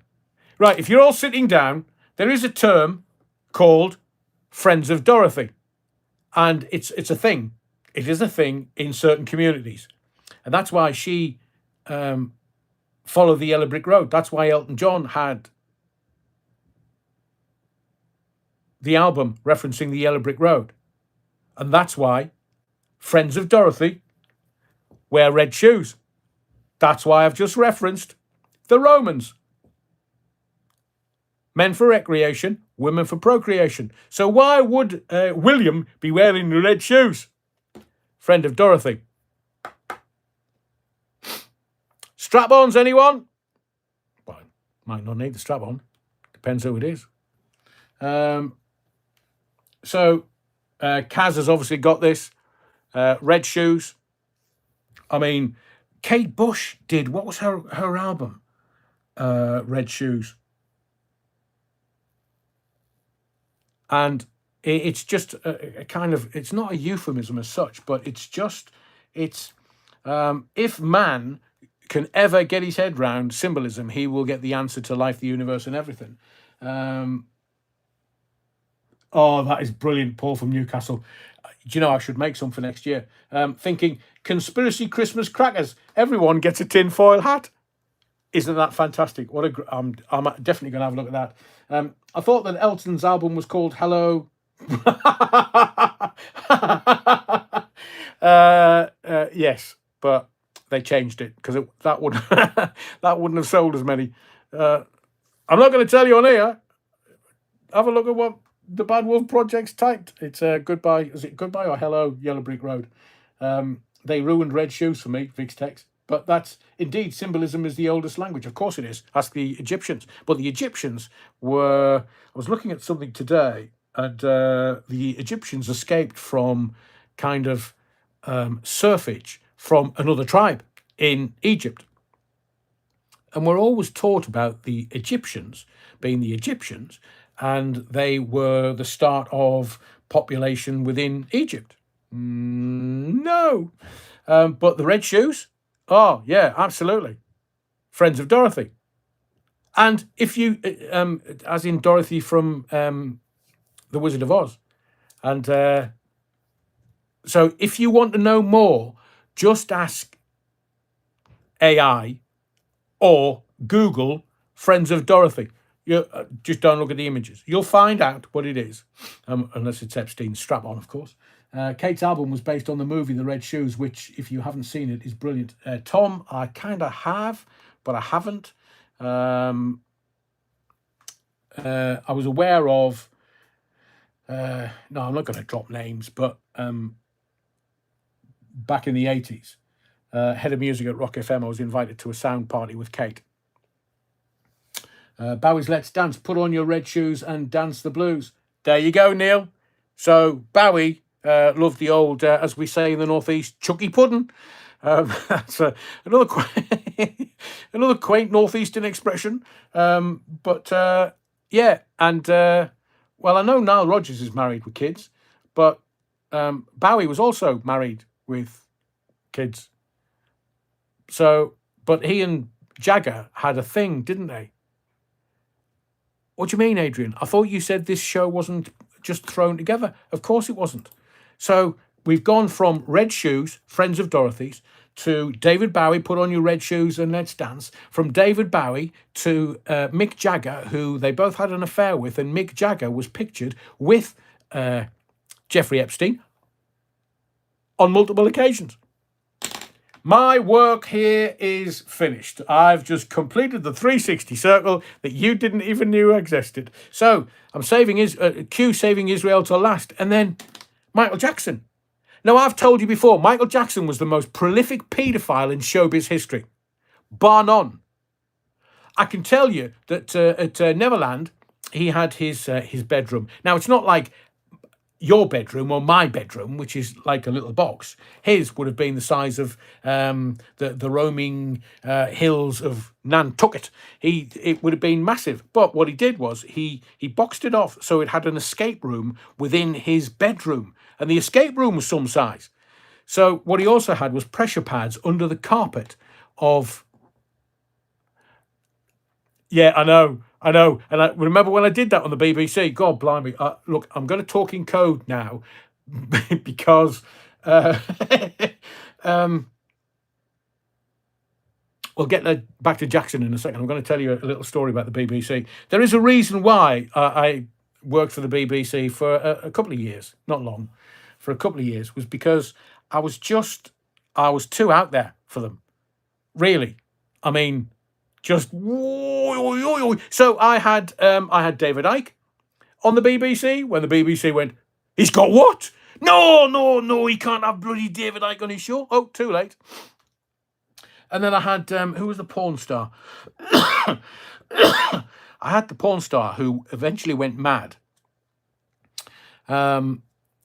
Right, if you're all sitting down, there is a term called Friends of Dorothy. And it's a thing. It is a thing in certain communities. And that's why she followed the Yellow Brick Road. That's why Elton John had the album referencing the Yellow Brick Road. And that's why Friends of Dorothy wear red shoes. That's why I've just referenced the Romans. Men for recreation, women for procreation. So why would William be wearing the red shoes? Friend of Dorothy. Strap-ons, anyone? Well, might not need the strap-on. Depends who it is. So Kaz has obviously got this. Red shoes. I mean, Kate Bush did, what was her album? Red Shoes. And it's just a kind of, it's not a euphemism as such, but it's if man can ever get his head round symbolism, he will get the answer to life, the universe, and everything. Oh, that is brilliant, Paul from Newcastle. Do you know, I should make some for next year. Thinking, conspiracy Christmas crackers. Everyone gets a tinfoil hat. Isn't that fantastic? I'm definitely going to have a look at that. I thought that Elton's album was called Hello. Yes, but they changed it because that wouldn't have sold as many. I'm not going to tell you on here. Have a look at what the Bad Wolf Project's typed. It's goodbye. Is it goodbye or hello, Yellow Brick Road? They ruined red shoes for me, Vix Tex. But that's indeed, symbolism is the oldest language. Of course it is. Ask the Egyptians. But the Egyptians were, I was looking at something today, and the Egyptians escaped from kind of serfage from another tribe in Egypt. And we're always taught about the Egyptians being the Egyptians, and they were the start of population within Egypt. No. But the red shoes? Oh, yeah, absolutely. Friends of Dorothy. And if you, as in Dorothy from The Wizard of Oz, and So if you want to know more, just ask AI or Google Friends of Dorothy. You just don't look at the images. You'll find out what it is, unless it's Epstein's strap-on, of course. Kate's album was based on the movie The Red Shoes, which, if you haven't seen it, is brilliant. Tom, I kind of have, but I haven't. I was aware of... no, I'm not going to drop names, but back in the 80s, head of music at Rock FM, I was invited to a sound party with Kate. Bowie's Let's Dance, put on your red shoes and dance the blues. There you go, Neil. So Bowie loved the old, as we say in the Northeast, chucky pudding. That's another another quaint Northeastern expression. But yeah, and well, I know Nile Rodgers is married with kids, but Bowie was also married with kids. So, but he and Jagger had a thing, didn't they? What do you mean, Adrian? I thought you said this show wasn't just thrown together. Of course it wasn't. So we've gone from Red Shoes, Friends of Dorothy's, to David Bowie, put on your red shoes and let's dance. From David Bowie to Mick Jagger, who they both had an affair with, and Mick Jagger was pictured with Jeffrey Epstein on multiple occasions. My work here is finished. I've just completed the 360 circle that you didn't even know existed. So I'm saving Israel to last, and then Michael Jackson. Now, I've told you before, Michael Jackson was the most prolific paedophile in showbiz history, bar none. I can tell you that at Neverland, he had his bedroom. Now, it's not like your bedroom or my bedroom, which is like a little box. His would have been the size of the roaming hills of Nantucket. It would have been massive. But what he did was he boxed it off so it had an escape room within his bedroom. And the escape room was some size. So what he also had was pressure pads under the carpet of... Yeah, I know. And I remember when I did that on the BBC. God blimey. Look, I'm going to talk in code now because we'll get back to Jackson in a second. I'm going to tell you a little story about the BBC. There is a reason why I worked for the BBC for a couple of years, not long, for a couple of years, was because I was too out there for them. Really. I mean... Just so I had David Icke on the BBC when the BBC went, he's got what? No, he can't have bloody David Icke on his show. Oh, too late. And then I had who was the porn star? I had the porn star who eventually went mad. And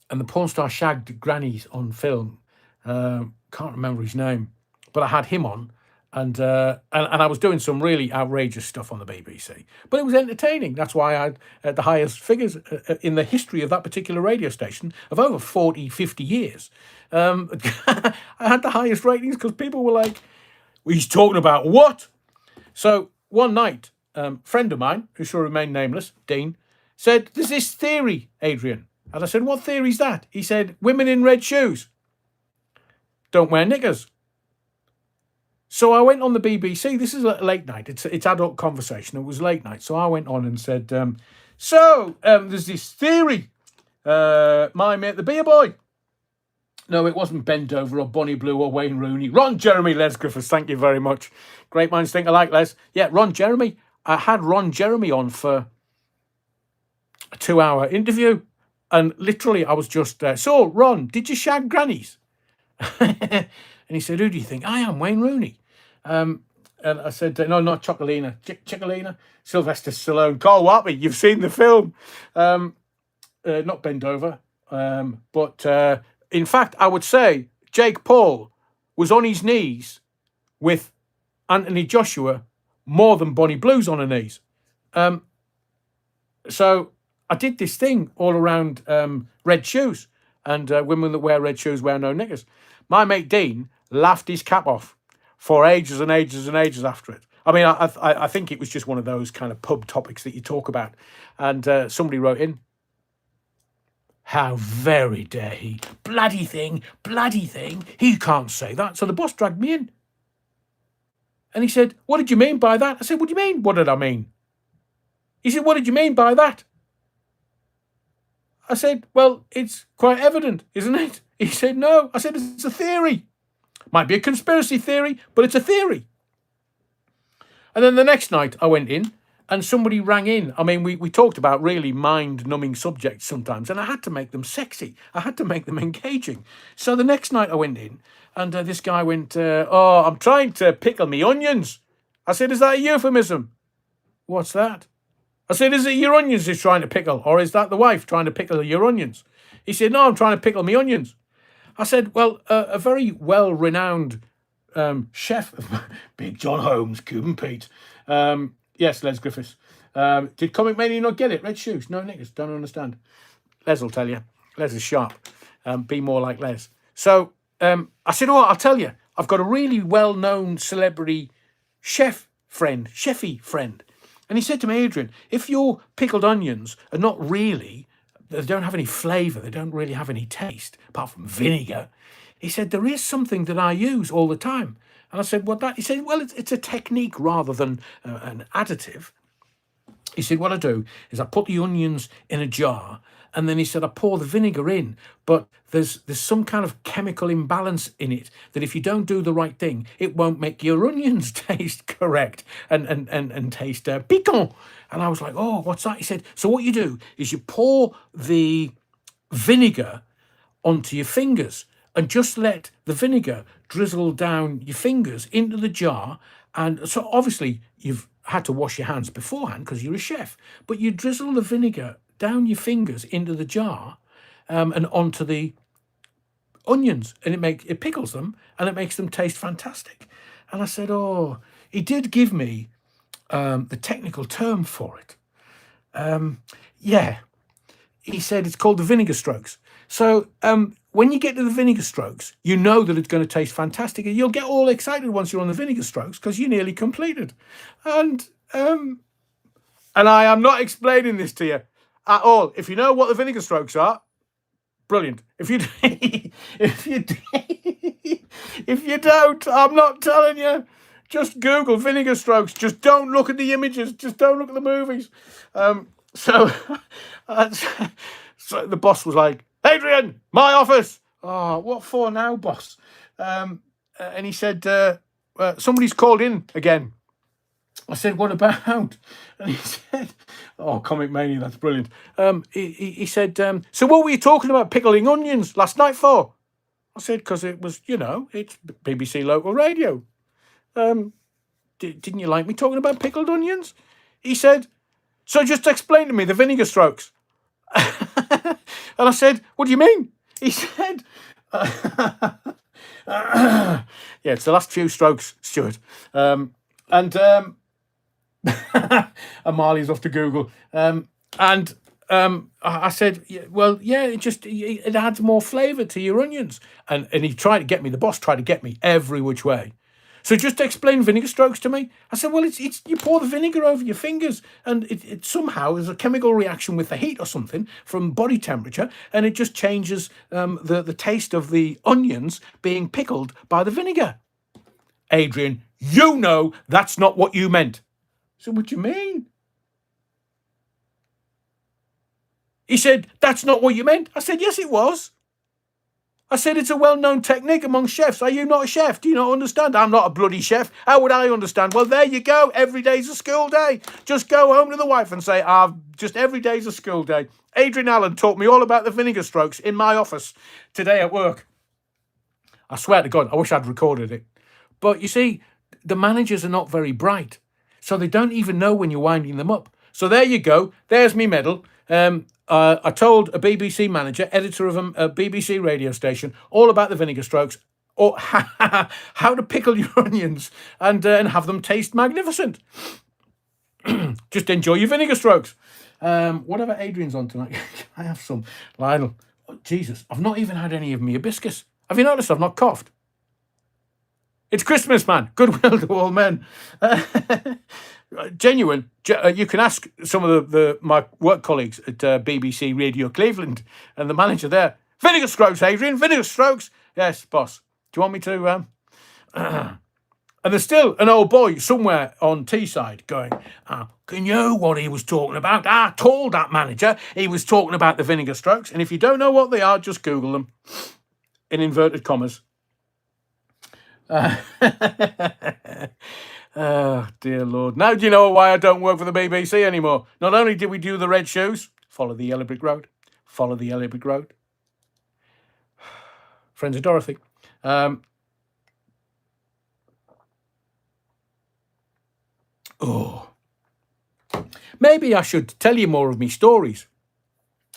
the porn star shagged grannies on film. Can't remember his name, but I had him on. And I was doing some really outrageous stuff on the BBC. But it was entertaining. That's why I had the highest figures in the history of that particular radio station of over 40, 50 years. I had the highest ratings because people were like, well, he's talking about what? So one night, a friend of mine, who shall remain nameless, Dean, said, there's this theory, Adrian. And I said, what theory's that? He said, women in red shoes don't wear knickers. So I went on the BBC. This is late night. It's adult conversation. It was late night. So I went on and said, there's this theory. My mate, the beer boy. No, it wasn't Bendover or Bonnie Blue or Wayne Rooney. Ron Jeremy, Les Griffiths. Thank you very much. Great minds think alike, Les. Yeah, Ron Jeremy. I had Ron Jeremy on for a 2-hour interview. And literally I was just, so Ron, did you shag grannies? And he said, who do you think? I am Wayne Rooney. And I said, no, not Chocolina. Chickalina. Sylvester Stallone. Carl Watney, you've seen the film. Not Bendover. But in fact, I would say Jake Paul was on his knees with Anthony Joshua more than Bonnie Blue's on her knees. So I did this thing all around red shoes. And women that wear red shoes wear no knickers. My mate Dean laughed his cap off for ages and ages and ages after it. I mean, I think it was just one of those kind of pub topics that you talk about. And somebody wrote in, How very dare he? Bloody thing, he can't say that. So the boss dragged me in. And he said, what did you mean by that? I said, what do you mean? What did I mean? He said, what did you mean by that? I said, well, it's quite evident, isn't it? He said, no. I said, it's a theory. Might be a conspiracy theory, but it's a theory. And then the next night I went in and somebody rang in. I mean, we talked about really mind-numbing subjects sometimes, and I had to make them sexy. I had to make them engaging. So the next night I went in, and this guy went, oh, I'm trying to pickle me onions. I said, is that a euphemism? What's that? I said, is it your onions he's trying to pickle, or is that the wife trying to pickle your onions? He said, no, I'm trying to pickle me onions. I said, well, a very well-renowned chef, Big John Holmes, Cuban Pete. Yes, Les Griffiths. Did Comic Mania not get it? Red shoes? No niggas. Don't understand. Les will tell you. Les is sharp. Be more like Les. So I said, oh, I'll tell you. I've got a really well-known celebrity chefy friend. And he said to me, Adrian, if your pickled onions are not really, they don't have any flavour, they don't really have any taste, apart from vinegar, he said, there is something that I use all the time. And I said, what that? He said, well, it's a technique rather than an additive. He said, what I do is I put the onions in a jar, and then he said, I pour the vinegar in, but there's some kind of chemical imbalance in it that if you don't do the right thing, it won't make your onions taste correct and taste piquant. And I was like, oh, what's that? He said, so what you do is you pour the vinegar onto your fingers and just let the vinegar drizzle down your fingers into the jar. And so obviously you've had to wash your hands beforehand because you're a chef, but you drizzle the vinegar down your fingers into the jar and onto the onions, and it pickles them and it makes them taste fantastic. And I said, oh, he did give me the technical term for it. Yeah, he said it's called the vinegar strokes. So when you get to the vinegar strokes, you know that it's going to taste fantastic, and you'll get all excited once you're on the vinegar strokes because you're nearly completed. And I am not explaining this to you at all. If you know what the vinegar strokes are, brilliant. If you if you don't, I'm not telling you. Just Google vinegar strokes. Just don't look at the images. Just don't look at the movies. So the boss was like, Adrian, my office. Oh, what for now, boss? And he said, somebody's called in again. I said, what about? And he said, oh, Comic Mania, that's brilliant. He said, so what were you talking about pickling onions last night for? I said, because it was, it's BBC local radio. Didn't you like me talking about pickled onions? He said, so just explain to me the vinegar strokes. And I said, what do you mean? He said, yeah, it's the last few strokes, Stuart. And Marley's off to Google. I said, well, yeah, it adds more flavour to your onions. And he tried to get me, the boss tried to get me every which way. So just explain vinegar strokes to me. I said, well, it's you pour the vinegar over your fingers, and it somehow is a chemical reaction with the heat or something from body temperature, and it just changes the taste of the onions being pickled by the vinegar. Adrian, you know that's not what you meant. So what do you mean? He said, that's not what you meant. I said, yes, it was. I said, it's a well-known technique among chefs. Are you not a chef? Do you not understand? I'm not a bloody chef. How would I understand? Well, there you go. Every day's a school day. Just go home to the wife and say, just every day's a school day. Adrian Allen taught me all about the vinegar strokes in my office today at work. I swear to God, I wish I'd recorded it. But you see, the managers are not very bright, so they don't even know when you're winding them up. So there you go. There's me medal. I told a BBC manager, editor of a BBC radio station, all about the vinegar strokes, or how to pickle your onions and have them taste magnificent. Just enjoy your vinegar strokes. Whatever Adrian's on tonight, can I have some? Lionel, oh, Jesus, I've not even had any of me hibiscus. Have you noticed I've not coughed? It's Christmas, man. Goodwill to all men. Genuine. You can ask some of my work colleagues at BBC Radio Cleveland and the manager there. Vinegar strokes, Adrian. Vinegar strokes. Yes, boss. Do you want me to? And there's still an old boy somewhere on Teesside going, can you know what he was talking about? I told that manager he was talking about the vinegar strokes. And if you don't know what they are, just Google them in inverted commas. Oh, dear Lord. Now do you know why I don't work for the BBC anymore? Not only did we do the red shoes, follow the yellow brick road, follow the yellow brick road. Friends of Dorothy. Maybe I should tell you more of me stories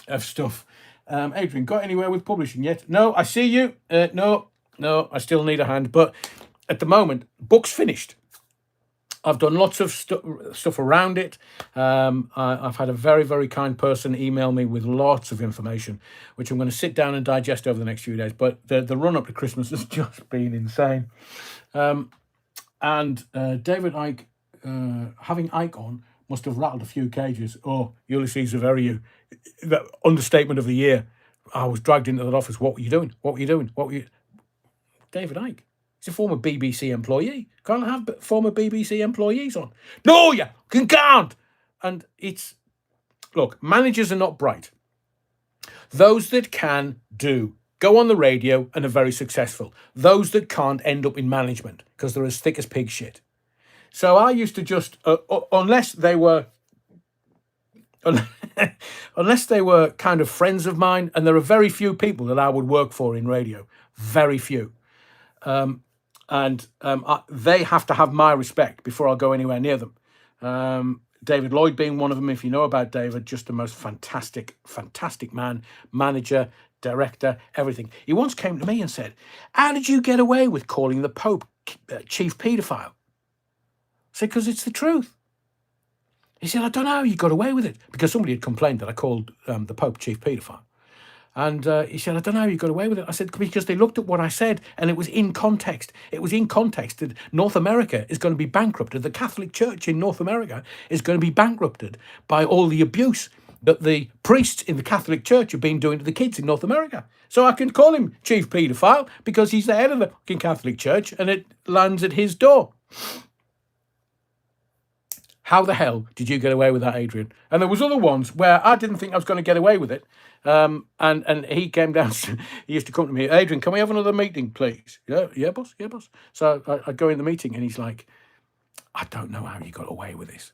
of stuff. Adrian, got anywhere with publishing yet? No, I see you. No, I still need a hand. But at the moment, book's finished. I've done lots of stuff around it. I've had a very, very kind person email me with lots of information, which I'm going to sit down and digest over the next few days. But the run-up to Christmas has just been insane. And David Icke, having Icke on, must have rattled a few cages. Oh, Ulysses Severiou, the understatement of the year. I was dragged into that office. What were you doing? What were you doing? What were you... David Icke. He's a former BBC employee. Can't have former BBC employees on. No, you can't. And it's... Look, managers are not bright. Those that can do go on the radio and are very successful. Those that can't end up in management because they're as thick as pig shit. So I used to just... unless they were kind of friends of mine, and there are very few people that I would work for in radio. Very few. They have to have my respect before I'll go anywhere near them. David Lloyd being one of them. If you know about David, just the most fantastic man, manager, director, everything. He once came to me and said, how did you get away with calling the Pope chief paedophile? I said, because it's the truth. He said, I don't know how you got away with it. Because somebody had complained that I called the Pope chief paedophile. And he said, I don't know how you got away with it. I said, because they looked at what I said and it was in context. It was in context that North America is going to be bankrupted. The Catholic Church in North America is going to be bankrupted by all the abuse that the priests in the Catholic Church have been doing to the kids in North America. So I can call him chief paedophile because he's the head of the fucking Catholic Church and it lands at his door. How the hell did you get away with that, Adrian? And there was other ones where I didn't think I was going to get away with it. And he came down, he used to come to me, Adrian, can we have another meeting, please? Yeah, boss. So I'd go in the meeting and he's like, I don't know how you got away with this.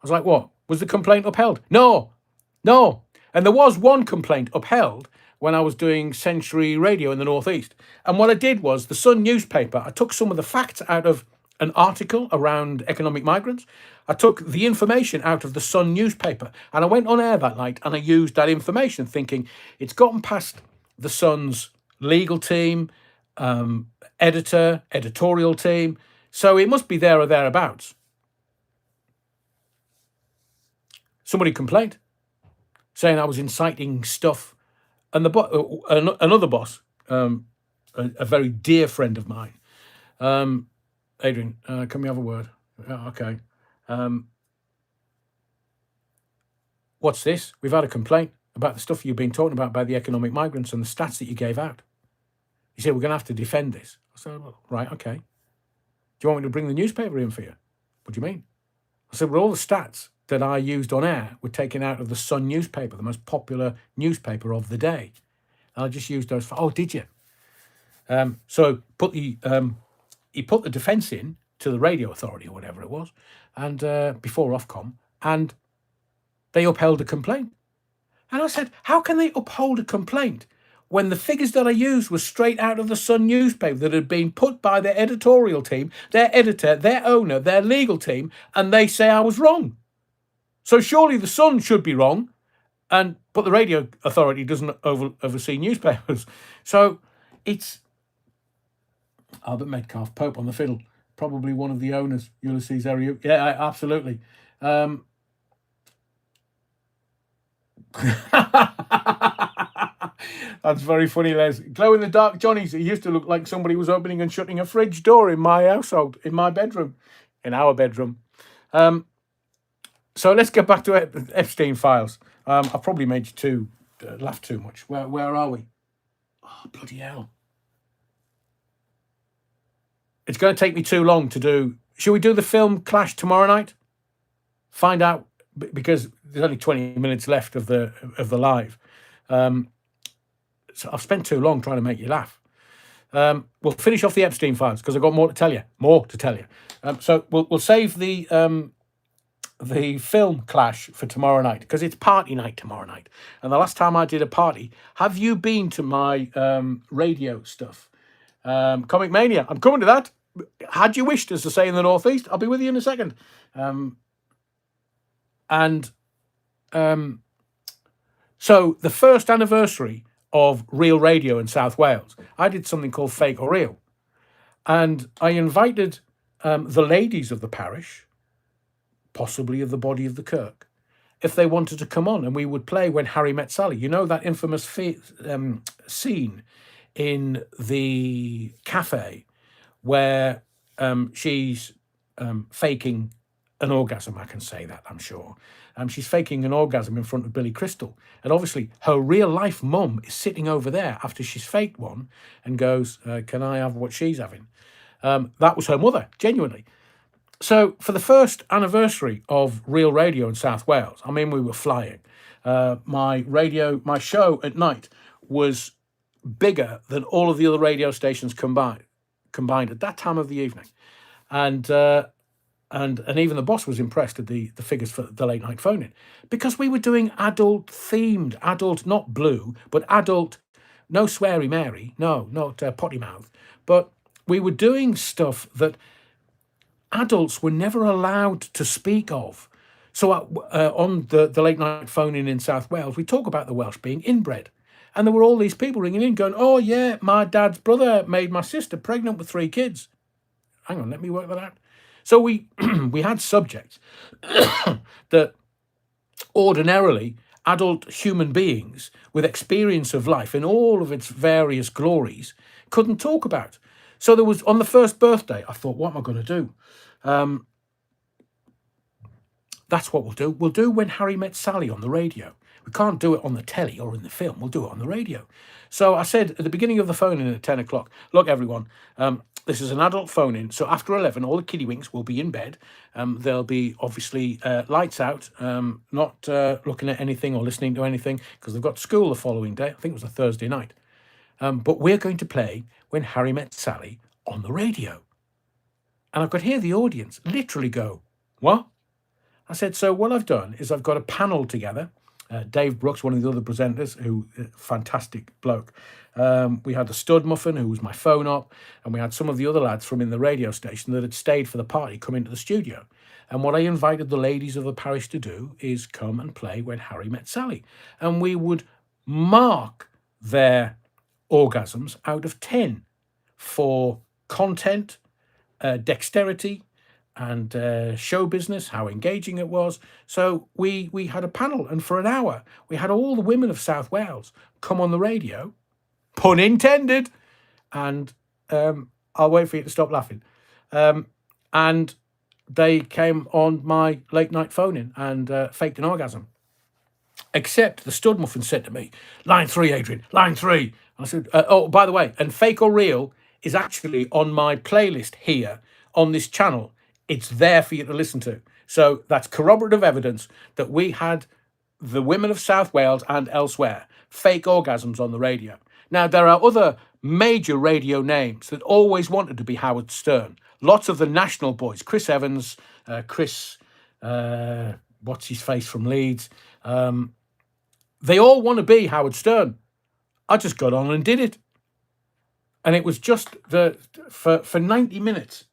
I was like, what? Was the complaint upheld? No. And there was one complaint upheld when I was doing Century Radio in the Northeast. And what I did was the Sun newspaper, I took some of the facts out of an article around economic migrants. I took the information out of the Sun newspaper and I went on air that night and I used that information thinking it's gotten past the Sun's legal team, editorial team, so it must be there or thereabouts. Somebody complained saying I was inciting stuff, and another boss, a very dear friend of mine, Adrian, can we have a word? Okay. What's this? We've had a complaint about the stuff you've been talking about by the economic migrants and the stats that you gave out. He said, we're going to have to defend this. I said, well, right, okay. Do you want me to bring the newspaper in for you? What do you mean? I said, well, all the stats that I used on air were taken out of the Sun newspaper, the most popular newspaper of the day. And I just used those for, oh, did you? So he put the defence in to the radio authority or whatever it was, and before Ofcom, and they upheld a complaint. And I said, how can they uphold a complaint when the figures that I used were straight out of the Sun newspaper that had been put by their editorial team, their editor, their owner, their legal team, and they say I was wrong? So surely the Sun should be wrong, but the radio authority doesn't oversee newspapers. So it's Albert Metcalf, Pope on the fiddle, probably one of the owners, Ulysses Severiou. Yeah, absolutely. That's very funny, Les. Glow-in-the-dark Johnnies. It used to look like somebody was opening and shutting a fridge door in my household, in my bedroom, in our bedroom. So let's get back to Epstein files. I've probably made you laugh too much. Where are we? Oh, bloody hell. It's going to take me too long to do. Should we do the film Clash tomorrow night? Find out, because there's only 20 minutes left of the live. So I've spent too long trying to make you laugh. We'll finish off the Epstein files because I've got more to tell you. So we'll save the film Clash for tomorrow night, because it's party night tomorrow night. And the last time I did a party, have you been to my radio stuff? Comic Mania. I'm coming to that. Had you wished, as to say in the Northeast, I'll be with you in a second. So the first anniversary of Real Radio in South Wales, I did something called Fake or Real. And I invited the ladies of the parish, possibly of the body of the Kirk, if they wanted to come on, and we would play When Harry Met Sally. You know that infamous scene in the cafe where she's faking an orgasm. I can say that, I'm sure. She's faking an orgasm in front of Billy Crystal. And obviously her real life mum is sitting over there after she's faked one and goes, can I have what she's having? That was her mother, genuinely. So for the first anniversary of Real Radio in South Wales, I mean, we were flying. My show at night was bigger than all of the other radio stations combined at that time of the evening. And even the boss was impressed at the figures for the late night phone-in, because we were doing adult, not blue, but adult, no sweary Mary, no, not potty mouth, but we were doing stuff that adults were never allowed to speak of. So on the late night phone-in in South Wales, we talk about the Welsh being inbred. And there were all these people ringing in going, oh yeah, my dad's brother made my sister pregnant with 3 kids. Hang on, let me work that out. So we had subjects that ordinarily adult human beings with experience of life in all of its various glories couldn't talk about. So there was, on the first birthday, I thought, what am I going to do? That's what we'll do. We'll do When Harry Met Sally on the radio. We can't do it on the telly or in the film. We'll do it on the radio. So I said at the beginning of the phone-in at 10 o'clock, look, everyone, this is an adult phone-in. So after 11, all the kiddywinks will be in bed. There'll be, obviously, lights out, not looking at anything or listening to anything, because they've got school the following day. I think it was a Thursday night. But we're going to play When Harry Met Sally on the radio. And I could hear the audience literally go, what? I said, so what I've done is I've got a panel together. Dave Brooks, one of the other presenters, who fantastic bloke. We had the Stud Muffin, who was my phone op, and we had some of the other lads from in the radio station that had stayed for the party come into the studio. And what I invited the ladies of the parish to do is come and play When Harry Met Sally. And we would mark their orgasms out of 10 for content, dexterity, and show business, how engaging it was. So we had a panel, and for an hour we had all the women of South Wales come on the radio, pun intended, and I'll wait for you to stop laughing. And they came on my late night phone-in and faked an orgasm. Except the Stud Muffin said to me, line 3, Adrian, line 3. I said, oh, by the way, and Fake or Real is actually on my playlist here on this channel. It's there for you to listen to. So that's corroborative evidence that we had the women of South Wales and elsewhere fake orgasms on the radio. Now, there are other major radio names that always wanted to be Howard Stern. Lots of the national boys, Chris Evans, what's his face from Leeds. They all want to be Howard Stern. I just got on and did it. And it was just for 90 minutes.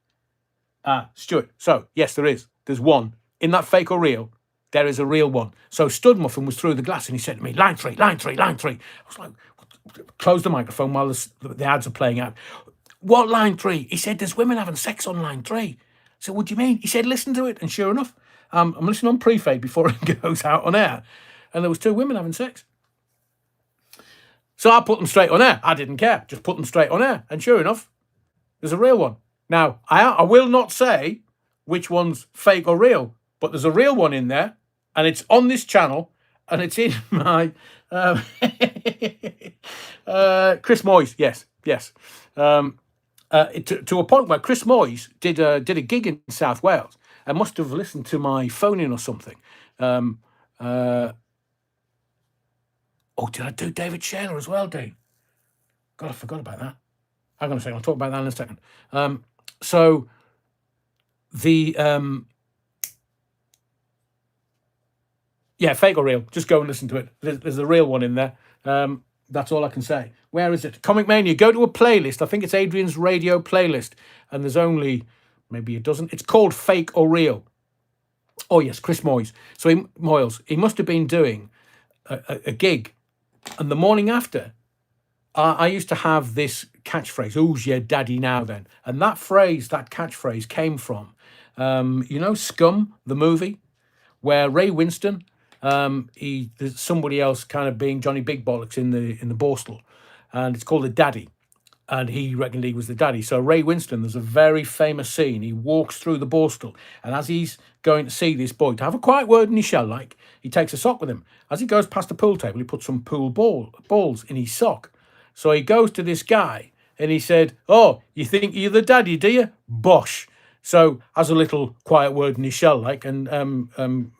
Stuart, so yes, there's one. In that Fake or Real, there is a real one. So Stud Muffin was through the glass and he said to me, line 3, line 3, line 3. I was like, close the microphone while the ads are playing out. What line 3? He said, there's women having sex on line 3. So what do you mean? He said, listen to it. And sure enough, I'm listening on pre-fade before it goes out on air. And there was 2 women having sex. So I put them straight on air. I didn't care. Just put them straight on air. And sure enough, there's a real one. Now, I will not say which one's fake or real. But there's a real one in there, and it's on this channel, and it's in my Chris Moyes. Yes. To a point where Chris Moyes did a gig in South Wales and must have listened to my phone in or something. Did I do David Shayler as well, Dean? God, I forgot about that. Hang on a second. I'll talk about that in a second. So the fake or real. Just go and listen to it. There's a real one in there. That's all I can say. Where is it? Comic Mania. Go to a playlist. I think it's Adrian's radio playlist, and there's only maybe a dozen. It's called Fake or Real. Oh yes, Chris Moyes. So Moyles. He must have been doing a gig, and the morning after, I used to have this catchphrase, "Who's your daddy now then?" And that catchphrase came from, Scum, the movie, where Ray Winston, there's somebody else kind of being Johnny Big Bollocks in the Borstal, and it's called The Daddy, and he reckoned he was the daddy. So Ray Winston, there's a very famous scene. He walks through the Borstal, and as he's going to see this boy to have a quiet word in his shell, like, he takes a sock with him. As he goes past the pool table, he puts some pool balls in his sock. So he goes to this guy and he said, "Oh, you think you're the daddy, do you? Bosh." So has a little quiet word in his shell, like, and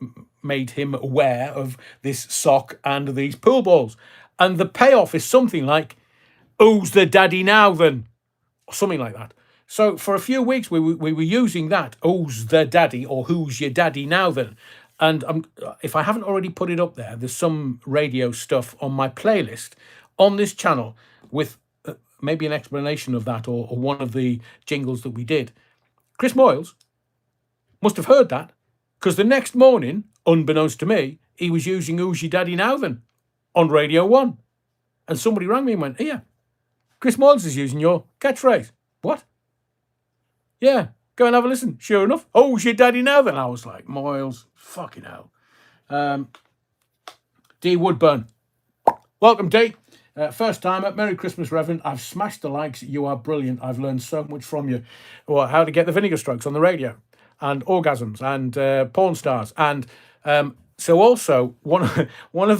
made him aware of this sock and these pool balls. And the payoff is something like, "Who's the daddy now then?" Or something like that. So for a few weeks we were using that, "Who's the daddy?" or "Who's your daddy now then?" And if I haven't already put it up there, there's some radio stuff on my playlist on this channel with maybe an explanation of that, or one of the jingles that we did. Chris Moyles must have heard that, because the next morning, unbeknownst to me, he was using "Who's your daddy now then?" on Radio 1. And somebody rang me and went, "Here, Chris Moyles is using your catchphrase." What? Yeah, go and have a listen. Sure enough, "Who's your daddy now then?" I was like, Moyles, fucking hell. D. Woodburn. Welcome, D. First time at Merry Christmas, Reverend. I've smashed the likes. You are brilliant. I've learned so much from you. Or how to get the vinegar strokes on the radio, and orgasms, and porn stars. And so also one of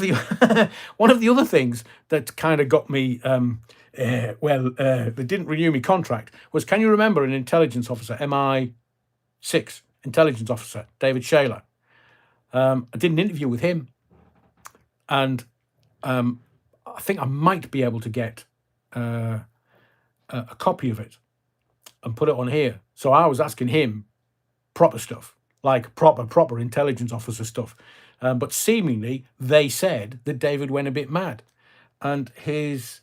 the one of the other things that kind of got me they didn't renew my contract was, can you remember an intelligence officer, MI6 intelligence officer, David Shayler? I did an interview with him, and I think I might be able to get a copy of it and put it on here. So I was asking him proper stuff, like proper intelligence officer stuff. But seemingly they said that David went a bit mad, and his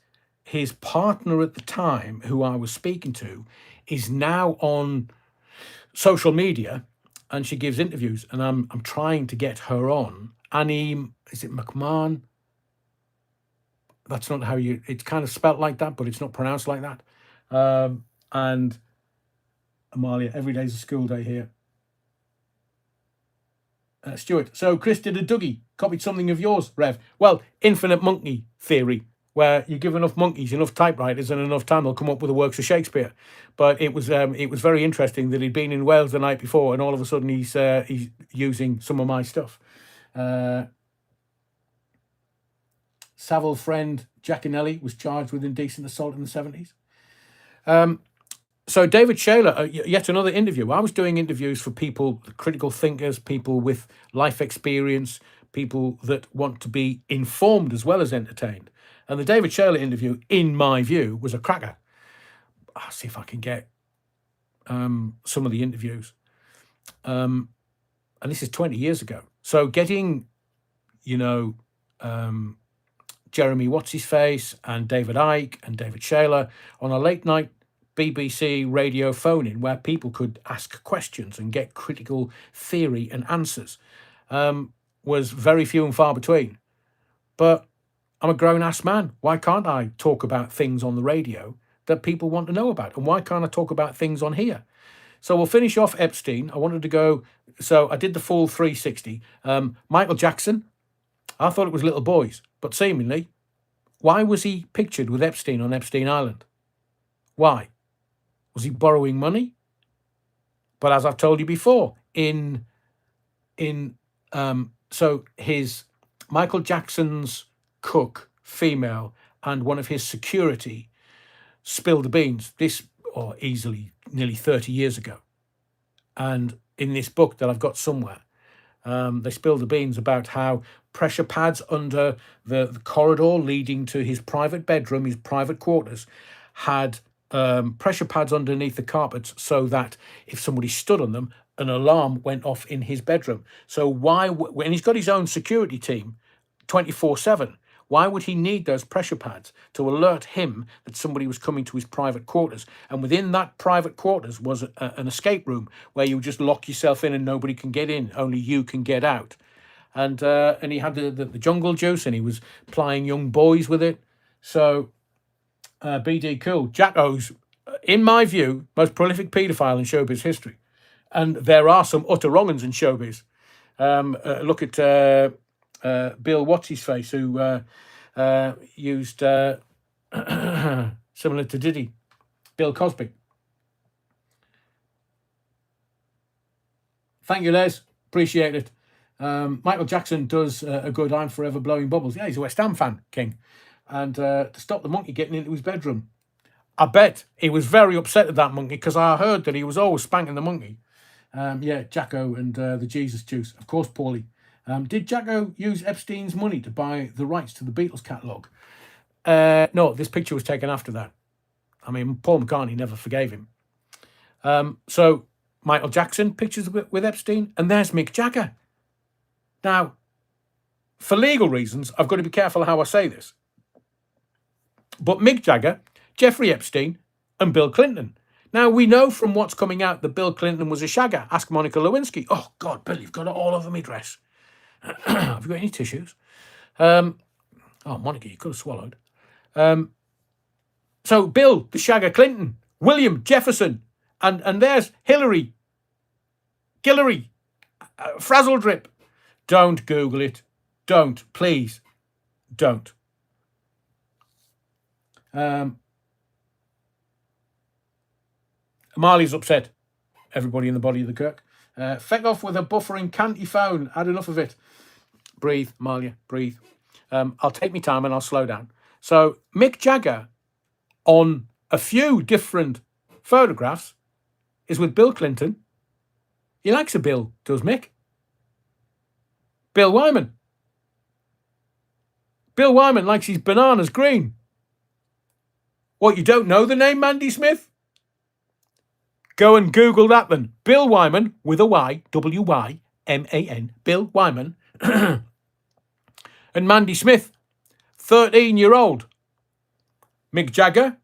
partner at the time, who I was speaking to, is now on social media, and she gives interviews, and I'm trying to get her on. Annie, is it McMahon? That's not how it's kind of spelt like that, but it's not pronounced like that. And Amalia, every day's a school day here. Stuart, so Chris did a Dougie, copied something of yours, Rev. Well, infinite monkey theory, where you give enough monkeys enough typewriters and enough time, they'll come up with the works of Shakespeare. But it was very interesting that he'd been in Wales the night before, and all of a sudden he's using some of my stuff. Savile friend Giaconelli was charged with indecent assault in the 70s. So David Shayler, yet another interview. I was doing interviews for people, critical thinkers, people with life experience, people that want to be informed as well as entertained. And the David Shayler interview, in my view, was a cracker. I'll see if I can get some of the interviews. And this is 20 years ago. So getting, Jeremy What's-His-Face and David Icke and David Shayler on a late night BBC radio phone-in where people could ask questions and get critical theory and answers was very few and far between. But I'm a grown-ass man. Why can't I talk about things on the radio that people want to know about? And why can't I talk about things on here? So we'll finish off Epstein. I wanted to go, so I did the full 360. Michael Jackson, I thought it was little boys, but seemingly, why was he pictured with Epstein on Epstein Island? Why? Was he borrowing money? But as I've told you before, so his Michael Jackson's cook, female, and one of his security spilled the beans. This, or easily nearly 30 years ago. And in this book that I've got somewhere, they spilled the beans about how pressure pads under the corridor leading to his private bedroom, his private quarters, had pressure pads underneath the carpets so that if somebody stood on them, an alarm went off in his bedroom. So why, when he's got his own security team 24/7, why would he need those pressure pads to alert him that somebody was coming to his private quarters? And within that private quarters was an escape room where you just lock yourself in and nobody can get in, only you can get out. And he had the jungle juice, and he was plying young boys with it. So BD Cool, Jacko's, in my view, most prolific paedophile in showbiz history. And there are some utter wrong-uns in showbiz. Look at Bill What's-His-Face, who used, similar to Diddy, Bill Cosby. Thank you, Les. Appreciate it. Michael Jackson does a good I'm Forever Blowing Bubbles. Yeah, he's a West Ham fan, King. And to stop the monkey getting into his bedroom. I bet he was very upset at that monkey, because I heard that he was always spanking the monkey. Yeah, Jacko and the Jesus Juice. Of course, Paulie. Did Jacko use Epstein's money to buy the rights to the Beatles catalogue? No, this picture was taken after that. I mean, Paul McCartney never forgave him. So, Michael Jackson, pictures with Epstein, and there's Mick Jagger. Now, for legal reasons, I've got to be careful how I say this. But Mick Jagger, Jeffrey Epstein, and Bill Clinton. Now, we know from what's coming out that Bill Clinton was a shagger. Ask Monica Lewinsky. Oh, God, Bill, you've got it all over me dress. Have you got any tissues? Oh, Monica, you could have swallowed. So, Bill, the shagger Clinton, William Jefferson, and there's Hillary, Guillory, Frazzledrip. Don't Google it. Don't, please. Don't. Marley's upset. Everybody in the body of the Kirk. Feck off with a buffering canty phone. Had enough of it. Breathe, Marlia, breathe. I'll take my time and I'll slow down. So Mick Jagger, on a few different photographs, is with Bill Clinton. He likes a Bill, does Mick. Bill Wyman. Bill Wyman likes his bananas green. What, you don't know the name Mandy Smith? Go and Google that then. Bill Wyman with a Y, W-Y-M-A-N, Bill Wyman. And Mandy Smith, 13-year-old. Mick Jagger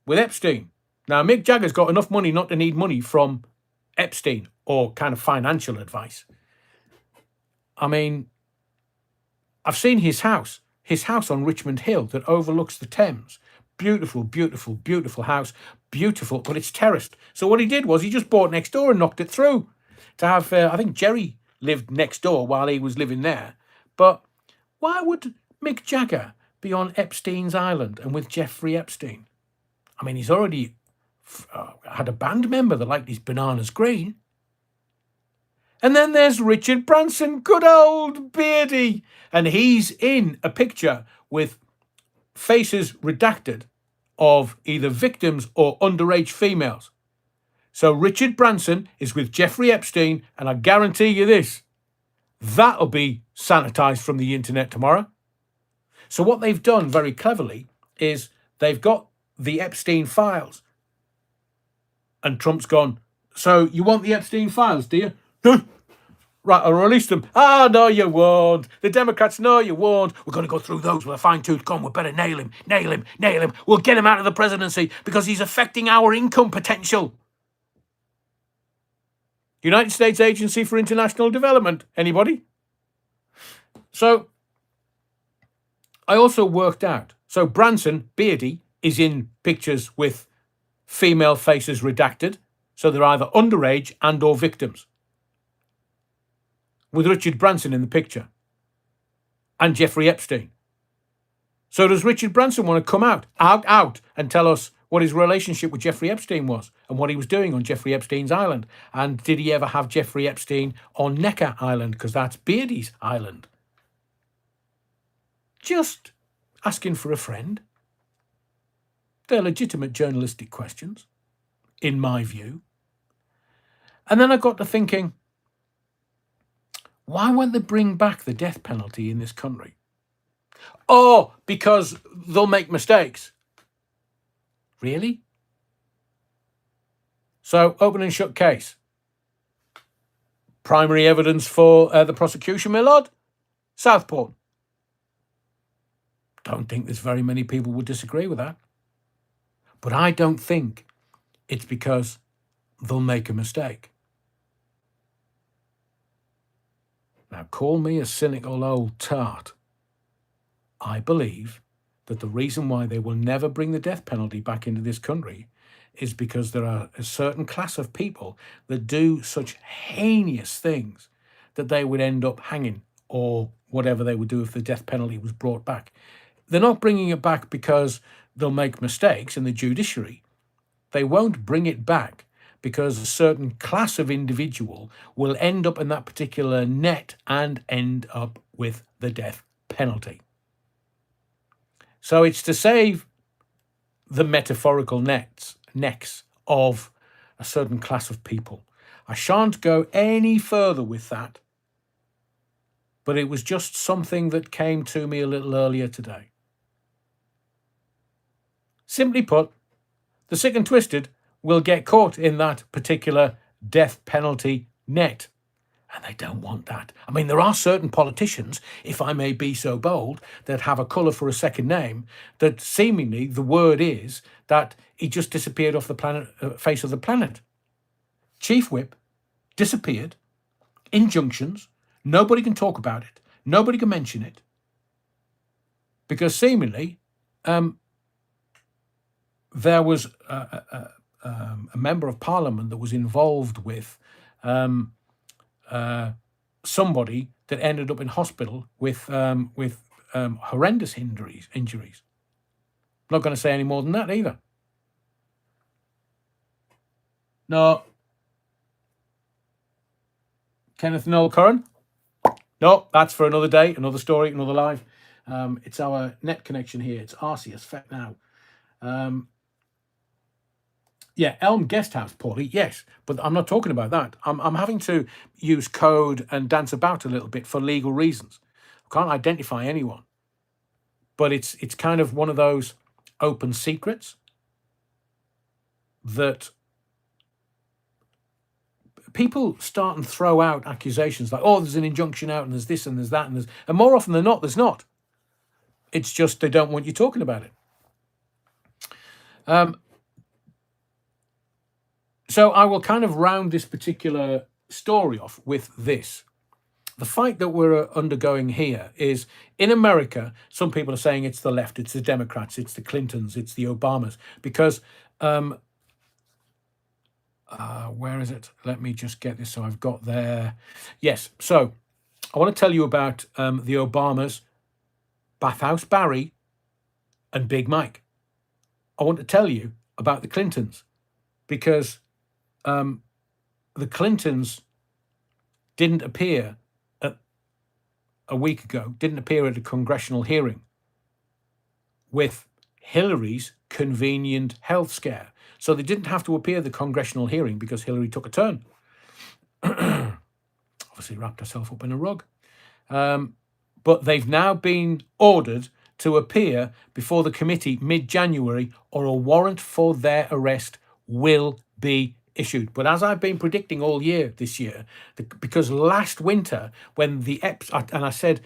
with Epstein. Now, Mick Jagger's got enough money not to need money from Epstein or kind of financial advice. I mean, I've seen his house on Richmond Hill that overlooks the Thames. Beautiful, beautiful, beautiful house. Beautiful, but it's terraced. So what he did was he just bought next door and knocked it through to have, I think Jerry lived next door while he was living there. But why would Mick Jagger be on Epstein's Island and with Jeffrey Epstein? I mean, he's already had a band member that liked his bananas green. And then there's Richard Branson, good old Beardy. And he's in a picture with faces redacted of either victims or underage females. So Richard Branson is with Jeffrey Epstein, and I guarantee you this, that'll be sanitized from the internet tomorrow. So what they've done very cleverly is they've got the Epstein files. And Trump's gone, so you want the Epstein files, do you? Right, I'll release them. Ah, no, you won't. The Democrats, no, you won't. We're going to go through those with a fine-tooth comb. We better nail him, nail him, nail him. We'll get him out of the presidency because he's affecting our income potential. United States Agency for International Development. Anybody? So, I also worked out. So, Branson, Beardy, is in pictures with female faces redacted. So, they're either underage and or victims. With Richard Branson in the picture. And Jeffrey Epstein. So does Richard Branson want to come out and tell us what his relationship with Jeffrey Epstein was and what he was doing on Jeffrey Epstein's island. And did he ever have Jeffrey Epstein on Necker Island? Because that's Beardy's island. Just asking for a friend. They're legitimate journalistic questions, in my view. And then I got to thinking, why won't they bring back the death penalty in this country? Oh, because they'll make mistakes. Really? So, open and shut case. Primary evidence for the prosecution, my lord? Southport. Don't think there's very many people would disagree with that. But I don't think it's because they'll make a mistake. Now, call me a cynical old tart. I believe that the reason why they will never bring the death penalty back into this country is because there are a certain class of people that do such heinous things that they would end up hanging or whatever they would do if the death penalty was brought back. They're not bringing it back because they'll make mistakes in the judiciary. They won't bring it back because a certain class of individual will end up in that particular net and end up with the death penalty. So it's to save the metaphorical necks of a certain class of people. I shan't go any further with that, but it was just something that came to me a little earlier today. Simply put, the sick and twisted will get caught in that particular death penalty net. And they don't want that. I mean, there are certain politicians, if I may be so bold, that have a colour for a second name, that seemingly the word is that he just disappeared off the planet, face of the planet. Chief Whip disappeared, injunctions, nobody can talk about it, nobody can mention it, because seemingly there was a member of parliament that was involved with somebody that ended up in hospital with horrendous injuries. I'm not going to say any more than that either. No. Kenneth Noel Curran? No, that's for another day, another story, another live. It's our net connection here. It's Arceus, Fet now. Yeah, Elm Guesthouse, Paulie, yes, but I'm not talking about that. I'm having to use code and dance about a little bit for legal reasons. I can't identify anyone. But it's kind of one of those open secrets that people start and throw out accusations like, oh, there's an injunction out and there's this and there's that and more often than not, there's not. It's just they don't want you talking about it. So I will kind of round this particular story off with this. The fight that we're undergoing here is, in America, some people are saying it's the left, it's the Democrats, it's the Clintons, it's the Obamas, because, where is it? Let me just get this so I've got there. Yes, so I want to tell you about the Obamas, Bathhouse Barry, and Big Mike. I want to tell you about the Clintons, because the Clintons didn't appear a week ago, didn't appear at a congressional hearing with Hillary's convenient health scare. So they didn't have to appear at the congressional hearing because Hillary took a turn. Obviously wrapped herself up in a rug. But they've now been ordered to appear before the committee mid-January, or a warrant for their arrest will be issued. But as I've been predicting all year this year, because last winter when and I said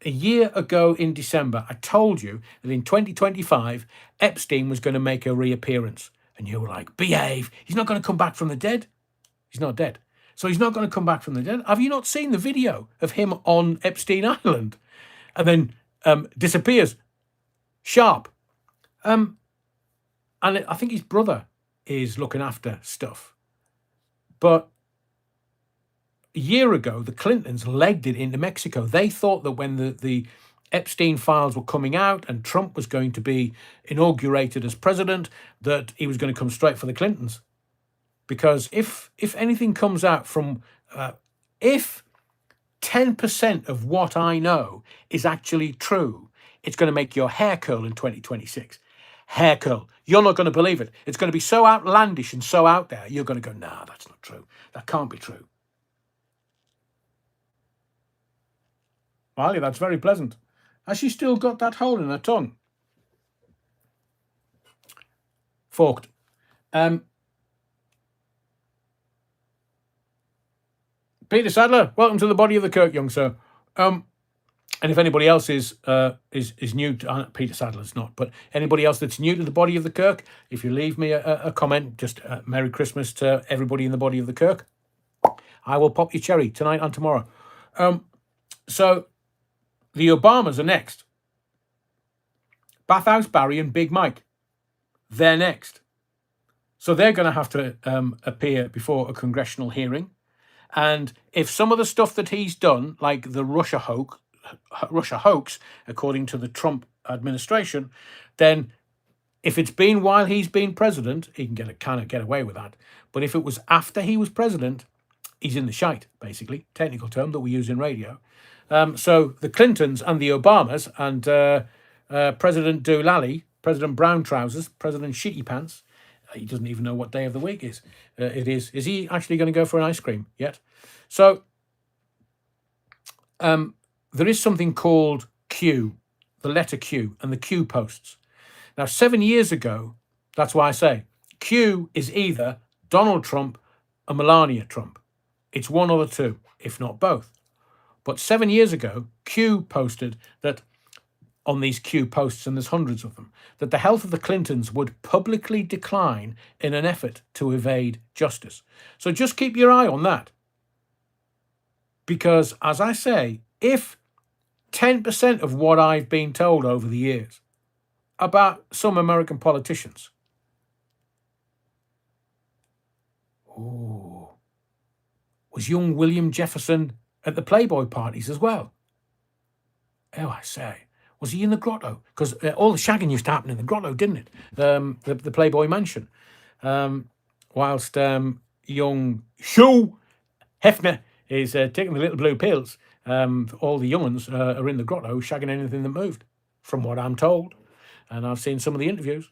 a year ago in December, I told you that in 2025 Epstein was going to make a reappearance, and you were like, behave, he's not going to come back from the dead. He's not dead, so he's not going to come back from the dead. Have you not seen the video of him on Epstein Island and then disappears sharp? And I think his brother is looking after stuff. But a year ago, the Clintons legged it into Mexico. They thought that when the Epstein files were coming out and Trump was going to be inaugurated as president, that he was going to come straight for the Clintons. Because if anything comes out from, if 10% of what I know is actually true, it's going to make your hair curl in 2026. Hair curl. You're not going to believe it. It's going to be so outlandish and so out there. You're going to go, nah, that's not true. That can't be true. Miley, that's very pleasant. Has she still got that hole in her tongue? Forked. Peter Sadler, welcome to the Body of the Kirk, young sir. And if anybody else is new to Peter Sadler's not, but anybody else that's new to the Body of the Kirk, if you leave me a comment, just Merry Christmas to everybody in the Body of the Kirk, I will pop your cherry tonight and tomorrow. So the Obamas are next. Bathhouse Barry and Big Mike, they're next. So they're going to have to appear before a congressional hearing. And if some of the stuff that he's done, like the Russia hoax, according to the Trump administration, then if it's been while he's been president, he can get away with that. But if it was after he was president, he's in the shite, basically, technical term that we use in radio. So the Clintons and the Obamas and President Doolally, President Brown Trousers, President Shitty Pants, he doesn't even know what day of the week is. Is he actually going to go for an ice cream yet? So there is something called Q, the letter Q, and the Q posts. Now, 7 years ago, that's why I say Q is either Donald Trump or Melania Trump. It's one or the two, if not both. But 7 years ago, Q posted that on these Q posts, and there's hundreds of them, that the health of the Clintons would publicly decline in an effort to evade justice. So just keep your eye on that. Because, as I say, if 10% of what I've been told over the years about some American politicians, was young William Jefferson at the Playboy parties as well? Oh, I say. Was he in the grotto? Because all the shagging used to happen in the grotto, didn't it? The Playboy Mansion. Whilst young Hugh Hefner is taking the little blue pills, all the young ones are in the grotto shagging anything that moved, from what I'm told. And I've seen some of the interviews.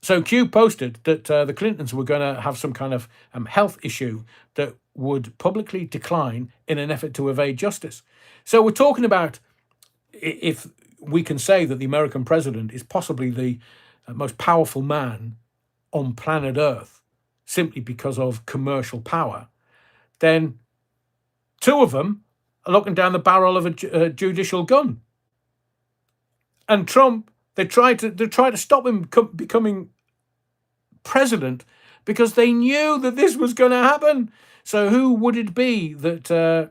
So Q posted that the Clintons were going to have some kind of health issue that would publicly decline in an effort to evade justice. So we're talking about, if we can say that the American president is possibly the most powerful man on planet Earth simply because of commercial power, then two of them are looking down the barrel of a judicial gun. And Trump, they tried to stop him becoming president because they knew that this was going to happen. So who would it be that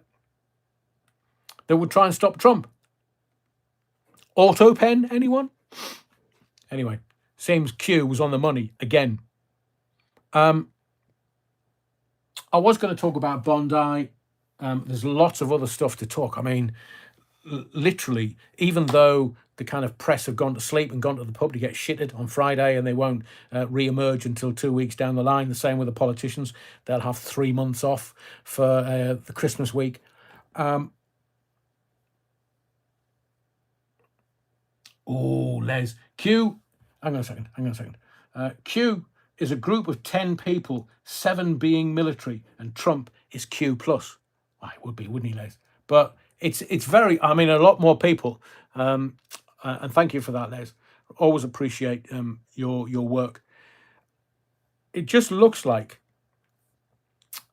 would try and stop Trump? AutoPen, anyone? Anyway, seems Q was on the money again. I was going to talk about Bondi. There's lots of other stuff to talk. I mean, literally, even though the kind of press have gone to sleep and gone to the pub to get shitted on Friday, and they won't re-emerge until 2 weeks down the line, the same with the politicians. They'll have 3 months off for the Christmas week. Les. Q, hang on a second. Q is a group of 10 people, 7 being military, and Trump is Q+. Well, it would be, wouldn't he, Les? But it's very, I mean, a lot more people. And thank you for that, Les. Always appreciate your work. It just looks like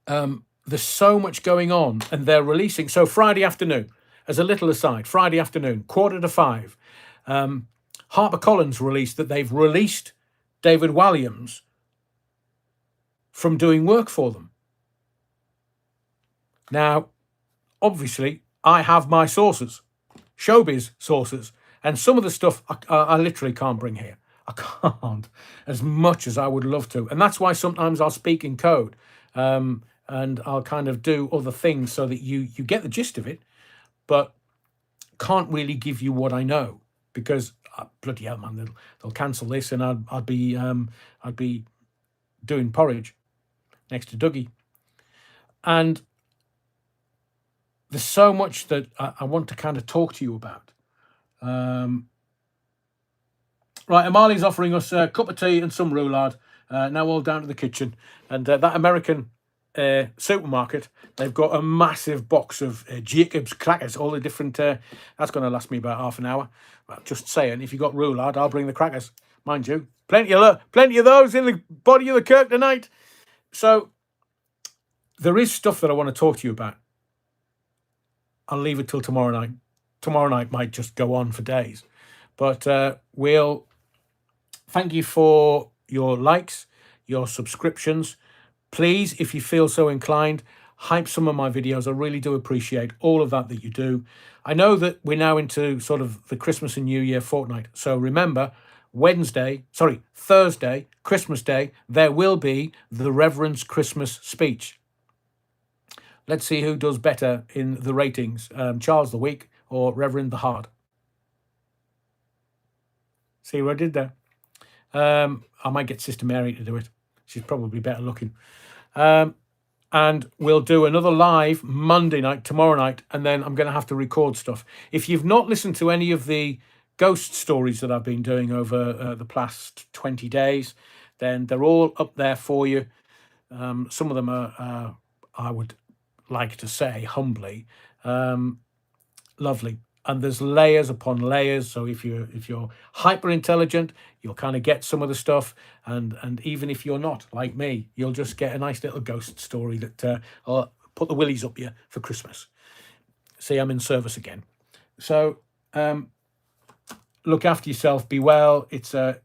there's so much going on, and they're releasing. So Friday afternoon, as a little aside, Friday afternoon, 4:45, HarperCollins released that they've released David Walliams from doing work for them. Now, obviously, I have my sources, showbiz sources, and some of the stuff I literally can't bring here. I can't, as much as I would love to. And that's why sometimes I'll speak in code, and I'll kind of do other things so that you get the gist of it. But can't really give you what I know because bloody hell, man, they'll cancel this, and I'd be doing porridge next to Dougie, and there's so much that I want to kind of talk to you about. Right, Amali's offering us a cup of tea and some roulade. Now all down to the kitchen. And that American supermarket, they've got a massive box of Jacob's crackers, all the different... that's going to last me about half an hour. Well, just saying, if you got roulade, I'll bring the crackers. Mind you, plenty of those in the body of the Kirk tonight. So there is stuff that I want to talk to you about. I'll leave it till tomorrow night. Tomorrow night might just go on for days. But we'll... Thank you for your likes, your subscriptions. Please, if you feel so inclined, hype some of my videos. I really do appreciate all of that you do. I know that we're now into sort of the Christmas and New Year fortnight. So remember, Thursday, Christmas Day, there will be the Reverend's Christmas speech. Let's see who does better in the ratings, Charles the Weak or Reverend the Hard. See what I did there? I might get Sister Mary to do it. She's probably better looking. And we'll do another live Monday night, tomorrow night, and then I'm going to have to record stuff. If you've not listened to any of the ghost stories that I've been doing over the past 20 days, then they're all up there for you. Some of them are, I would like to say humbly, lovely. And there's layers upon layers. So if you're hyper intelligent, you'll kind of get some of the stuff, and even if you're not like me, you'll just get a nice little ghost story that I'll put the willies up you for Christmas. See, I'm in service again. So look after yourself. Be well. It's a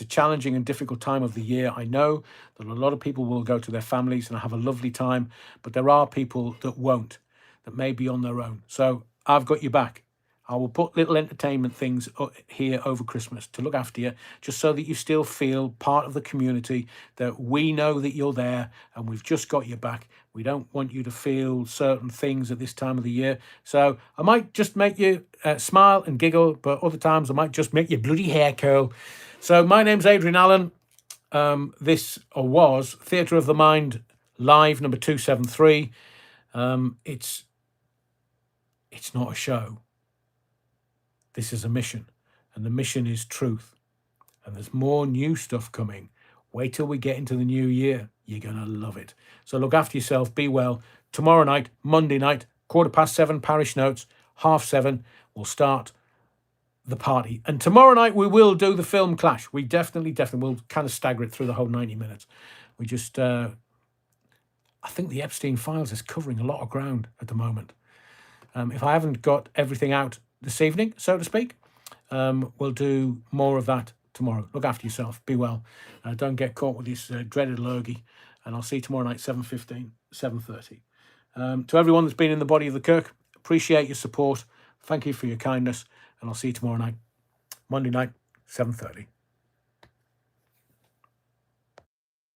challenging and difficult time of the year. I know that a lot of people will go to their families and have a lovely time, but there are people that won't, that may be on their own. So I've got your back. I will put little entertainment things here over Christmas to look after you, just so that you still feel part of the community, that we know that you're there and we've just got your back. We don't want you to feel certain things at this time of the year. So I might just make you smile and giggle, but other times I might just make your bloody hair curl. So my name's Adrian Allen. This was Theatre of the Mind Live number 273. It's not a show. This is a mission, and the mission is truth. And there's more new stuff coming. Wait till we get into the new year. You're going to love it. So look after yourself. Be well. Tomorrow night, Monday night, 7:15, Parish Notes, 7:30, we'll start the party. And tomorrow night, we will do the film Clash. We definitely will kind of stagger it through the whole 90 minutes. We just, I think the Epstein Files is covering a lot of ground at the moment. If I haven't got everything out this evening, so to speak, we'll do more of that tomorrow. Look after yourself. Be well. Don't get caught with this dreaded lurgy. And I'll see you tomorrow night, 7:15, 7:30. To everyone that's been in the body of the Kirk, appreciate your support. Thank you for your kindness. And I'll see you tomorrow night, Monday night, 7:30.